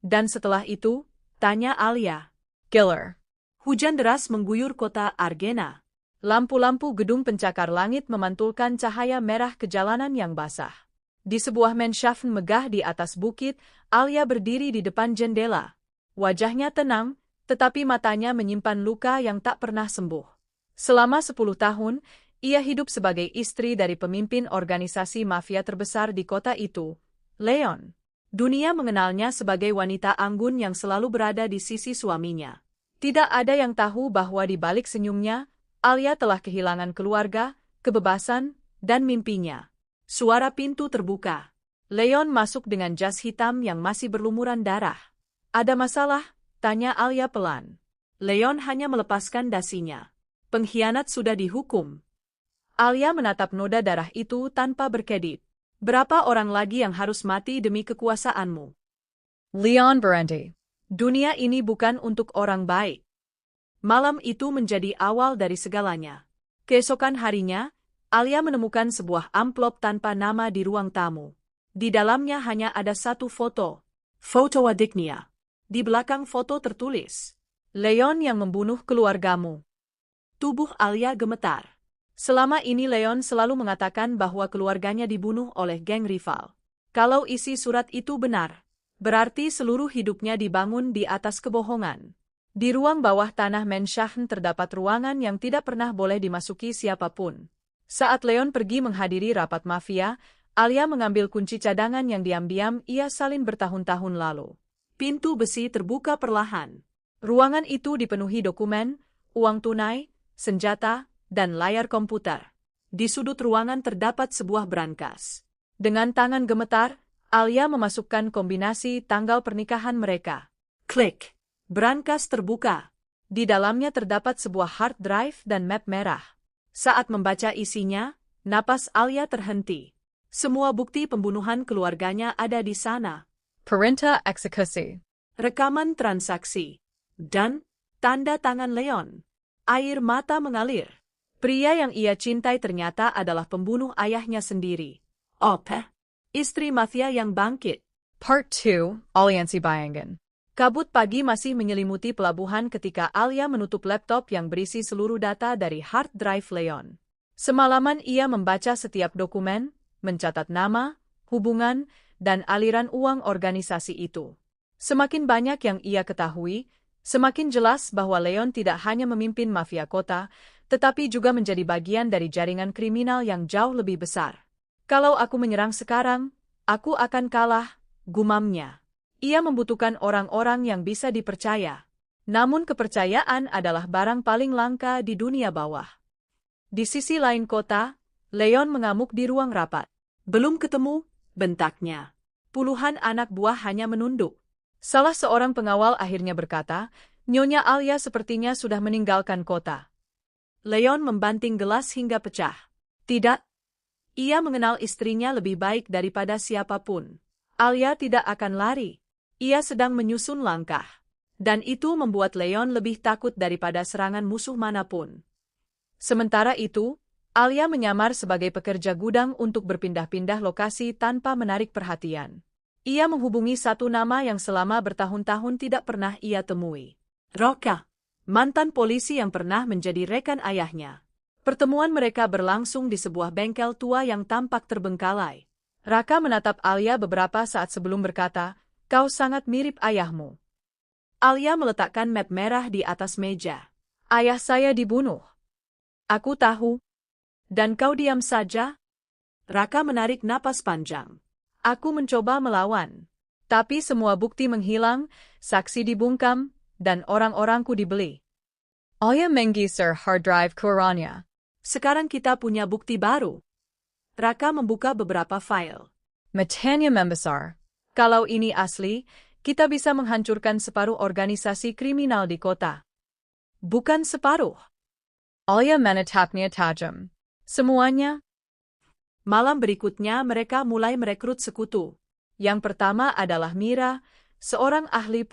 Dan setelah itu, tanya Alia. Killer. Hujan deras mengguyur kota Argena. Lampu-lampu gedung pencakar langit memantulkan cahaya merah ke jalanan yang basah. Di sebuah menshaft megah di atas bukit, Alia berdiri di depan jendela. Wajahnya tenang, tetapi matanya menyimpan luka yang tak pernah sembuh. Selama 10 tahun, ia hidup sebagai istri dari pemimpin organisasi mafia terbesar di kota itu, Leon. Dunia mengenalnya sebagai wanita anggun yang selalu berada di sisi suaminya. Tidak ada yang tahu bahwa di balik senyumnya, Alia telah kehilangan keluarga, kebebasan, dan mimpinya. Suara pintu terbuka. Leon masuk dengan jas hitam yang masih berlumuran darah. Ada masalah? Tanya Alia pelan. Leon hanya melepaskan dasinya. Pengkhianat sudah dihukum. Alia menatap noda darah itu tanpa berkedip. Berapa orang lagi yang harus mati demi kekuasaanmu? Leon berhenti. Dunia ini bukan untuk orang baik. Malam itu menjadi awal dari segalanya. Keesokan harinya, Alia menemukan sebuah amplop tanpa nama di ruang tamu. Di dalamnya hanya ada satu foto. Foto adiknya. Di belakang foto tertulis, Leon yang membunuh keluargamu. Tubuh Alia gemetar. Selama ini Leon selalu mengatakan bahwa keluarganya dibunuh oleh geng rival. Kalau isi surat itu benar, berarti seluruh hidupnya dibangun di atas kebohongan. Di ruang bawah tanah menshaft terdapat ruangan yang tidak pernah boleh dimasuki siapapun. Saat Leon pergi menghadiri rapat mafia, Alia mengambil kunci cadangan yang diam-diam ia salin bertahun-tahun lalu. Pintu besi terbuka perlahan. Ruangan itu dipenuhi dokumen, uang tunai, senjata, dan layar komputer. Di sudut ruangan terdapat sebuah brankas. Dengan tangan gemetar, Alia memasukkan kombinasi tanggal pernikahan mereka. Klik. Brankas terbuka. Di dalamnya terdapat sebuah hard drive dan map merah. Saat membaca isinya, napas Alia terhenti. Semua bukti pembunuhan keluarganya ada di sana. Perintah eksekusi. Rekaman transaksi. Dan tanda tangan Leon. Air mata mengalir. Pria yang ia cintai ternyata adalah pembunuh ayahnya sendiri. Istri mafia yang bangkit. Part 2, Aliansi Bayangan. Kabut pagi masih menyelimuti pelabuhan ketika Alia menutup laptop yang berisi seluruh data dari hard drive Leon. Semalaman ia membaca setiap dokumen, mencatat nama, hubungan, dan aliran uang organisasi itu. Semakin banyak yang ia ketahui, semakin jelas bahwa Leon tidak hanya memimpin mafia kota, tetapi juga menjadi bagian dari jaringan kriminal yang jauh lebih besar. Kalau aku menyerang sekarang, aku akan kalah, gumamnya. Ia membutuhkan orang-orang yang bisa dipercaya. Namun kepercayaan adalah barang paling langka di dunia bawah. Di sisi lain kota, Leon mengamuk di ruang rapat. Belum ketemu, bentaknya. Puluhan anak buah hanya menunduk. Salah seorang pengawal akhirnya berkata, Nyonya Alia sepertinya sudah meninggalkan kota. Leon membanting gelas hingga pecah. Tidak. Ia mengenal istrinya lebih baik daripada siapapun. Alia tidak akan lari. Ia sedang menyusun langkah. Dan itu membuat Leon lebih takut daripada serangan musuh manapun. Sementara itu, Alia menyamar sebagai pekerja gudang untuk berpindah-pindah lokasi tanpa menarik perhatian. Ia menghubungi satu nama yang selama bertahun-tahun tidak pernah ia temui. Roka, mantan polisi yang pernah menjadi rekan ayahnya. Pertemuan mereka berlangsung di sebuah bengkel tua yang tampak terbengkalai. Raka menatap Alia beberapa saat sebelum berkata, "Kau sangat mirip ayahmu." Alia meletakkan map merah di atas meja. "Ayah saya dibunuh." "Aku tahu." "Dan kau diam saja?" Raka menarik napas panjang. "Aku mencoba melawan. Tapi semua bukti menghilang, saksi dibungkam, dan orang-orangku dibeli." "Alia menggeser hard drive Kurania." "Sekarang kita punya bukti baru." Raka membuka beberapa file. "Matanya membesar. Kalau ini asli, kita bisa menghancurkan separuh organisasi kriminal di kota." "Bukan separuh." "Alia menatapnya tajam." "Semuanya?" Malam berikutnya mereka mulai merekrut sekutu. Yang pertama adalah Mira, seorang ahli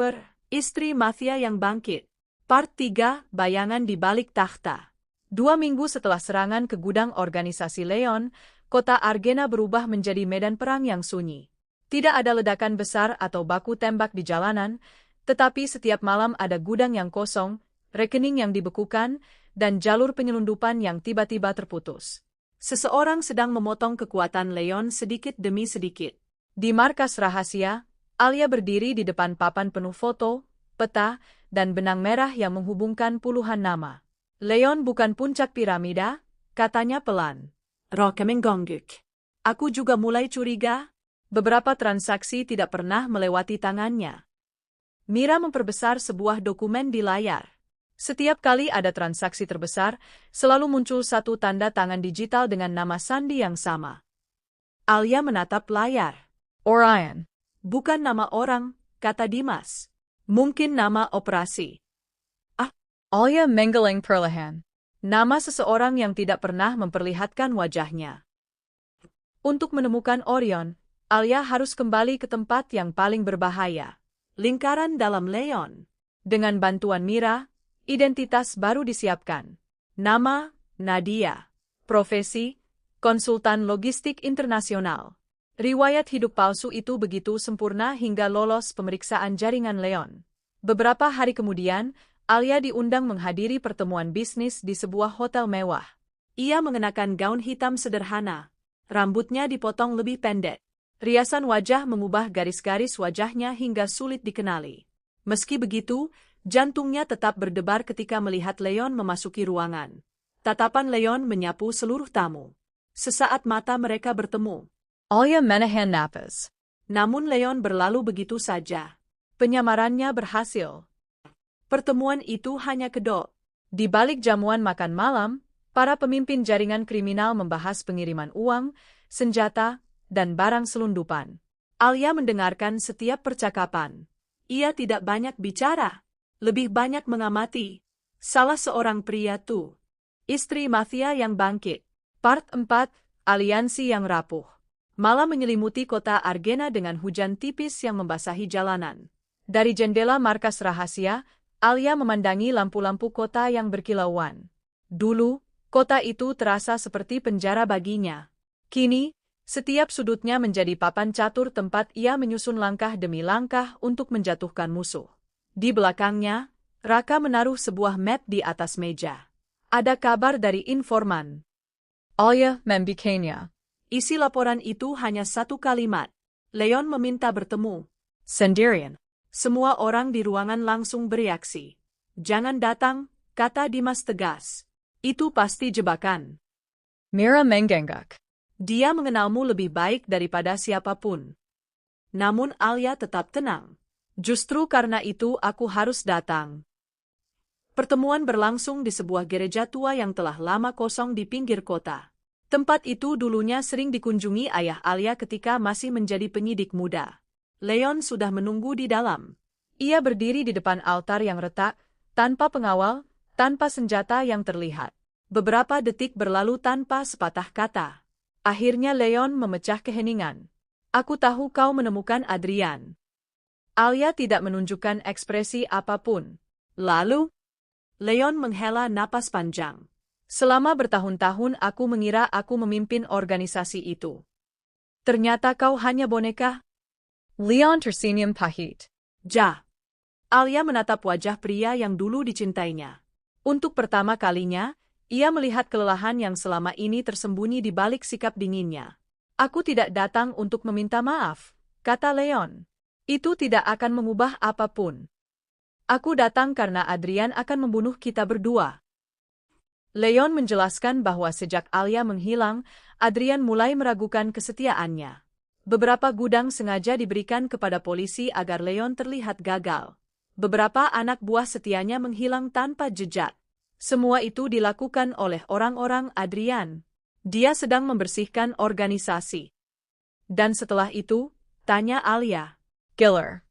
istri mafia yang bangkit. Part 3, Bayangan di Balik Takhta. 2 minggu setelah serangan ke gudang organisasi Leon, kota Argena berubah menjadi medan perang yang sunyi. Tidak ada ledakan besar atau baku tembak di jalanan, tetapi setiap malam ada gudang yang kosong, rekening yang dibekukan, dan jalur penyelundupan yang tiba-tiba terputus. Seseorang sedang memotong kekuatan Leon sedikit demi sedikit. Di markas rahasia, Alia berdiri di depan papan penuh foto, peta, dan benang merah yang menghubungkan puluhan nama. "Leon bukan puncak piramida," katanya pelan. "Roka menggongguk. Aku juga mulai curiga. Beberapa transaksi tidak pernah melewati tangannya." Mira memperbesar sebuah dokumen di layar. Setiap kali ada transaksi terbesar, selalu muncul satu tanda tangan digital dengan nama sandi yang sama. Alia menatap layar. "Orion." "Bukan nama orang," kata Dimas. "Mungkin nama operasi." "Ah." "Alia Menggeling Perlahan." Nama seseorang yang tidak pernah memperlihatkan wajahnya. Untuk menemukan Orion, Alia harus kembali ke tempat yang paling berbahaya. Lingkaran dalam Leon. Dengan bantuan Mira, identitas baru disiapkan. Nama, Nadia. Profesi, konsultan logistik internasional. Riwayat hidup palsu itu begitu sempurna hingga lolos pemeriksaan jaringan Leon. Beberapa hari kemudian, Alia diundang menghadiri pertemuan bisnis di sebuah hotel mewah. Ia mengenakan gaun hitam sederhana. Rambutnya dipotong lebih pendek. Riasan wajah mengubah garis-garis wajahnya hingga sulit dikenali. Meski begitu, jantungnya tetap berdebar ketika melihat Leon memasuki ruangan. Tatapan Leon menyapu seluruh tamu. Sesaat mata mereka bertemu. Alia menahan napas. Namun Leon berlalu begitu saja. Penyamarannya berhasil. Pertemuan itu hanya kedok. Di balik jamuan makan malam, para pemimpin jaringan kriminal membahas pengiriman uang, senjata, dan barang selundupan. Alia mendengarkan setiap percakapan. Ia tidak banyak bicara. Lebih banyak mengamati. Salah seorang pria tuh. Istri mafia yang bangkit. Part 4, Aliansi yang rapuh. Malam menyelimuti kota Argena dengan hujan tipis yang membasahi jalanan. Dari jendela markas rahasia, Alia memandangi lampu-lampu kota yang berkilauan. Dulu, kota itu terasa seperti penjara baginya. Kini, setiap sudutnya menjadi papan catur tempat ia menyusun langkah demi langkah untuk menjatuhkan musuh. Di belakangnya, Raka menaruh sebuah map di atas meja. Ada kabar dari informan. Alia membikainya. Isi laporan itu hanya satu kalimat. Leon meminta bertemu. Sendirian. Semua orang di ruangan langsung bereaksi. Jangan datang, kata Dimas tegas. Itu pasti jebakan. Mira mengangguk. Dia mengenalmu lebih baik daripada siapapun. Namun Alia tetap tenang. Justru karena itu aku harus datang. Pertemuan berlangsung di sebuah gereja tua yang telah lama kosong di pinggir kota. Tempat itu dulunya sering dikunjungi ayah Alia ketika masih menjadi penyidik muda. Leon sudah menunggu di dalam. Ia berdiri di depan altar yang retak, tanpa pengawal, tanpa senjata yang terlihat. Beberapa detik berlalu tanpa sepatah kata. Akhirnya Leon memecah keheningan. Aku tahu kau menemukan Adrian. Alia tidak menunjukkan ekspresi apapun. Lalu, Leon menghela napas panjang. Selama bertahun-tahun aku mengira aku memimpin organisasi itu. Ternyata kau hanya boneka. Leon tersenyum pahit. Ja. Alia menatap wajah pria yang dulu dicintainya. Untuk pertama kalinya, ia melihat kelelahan yang selama ini tersembunyi di balik sikap dinginnya. Aku tidak datang untuk meminta maaf, kata Leon. Itu tidak akan mengubah apapun. Aku datang karena Adrian akan membunuh kita berdua. Leon menjelaskan bahwa sejak Alia menghilang, Adrian mulai meragukan kesetiaannya. Beberapa gudang sengaja diberikan kepada polisi agar Leon terlihat gagal. Beberapa anak buah setianya menghilang tanpa jejak. Semua itu dilakukan oleh orang-orang Adrian. Dia sedang membersihkan organisasi. Dan setelah itu, tanya Alia. Killer.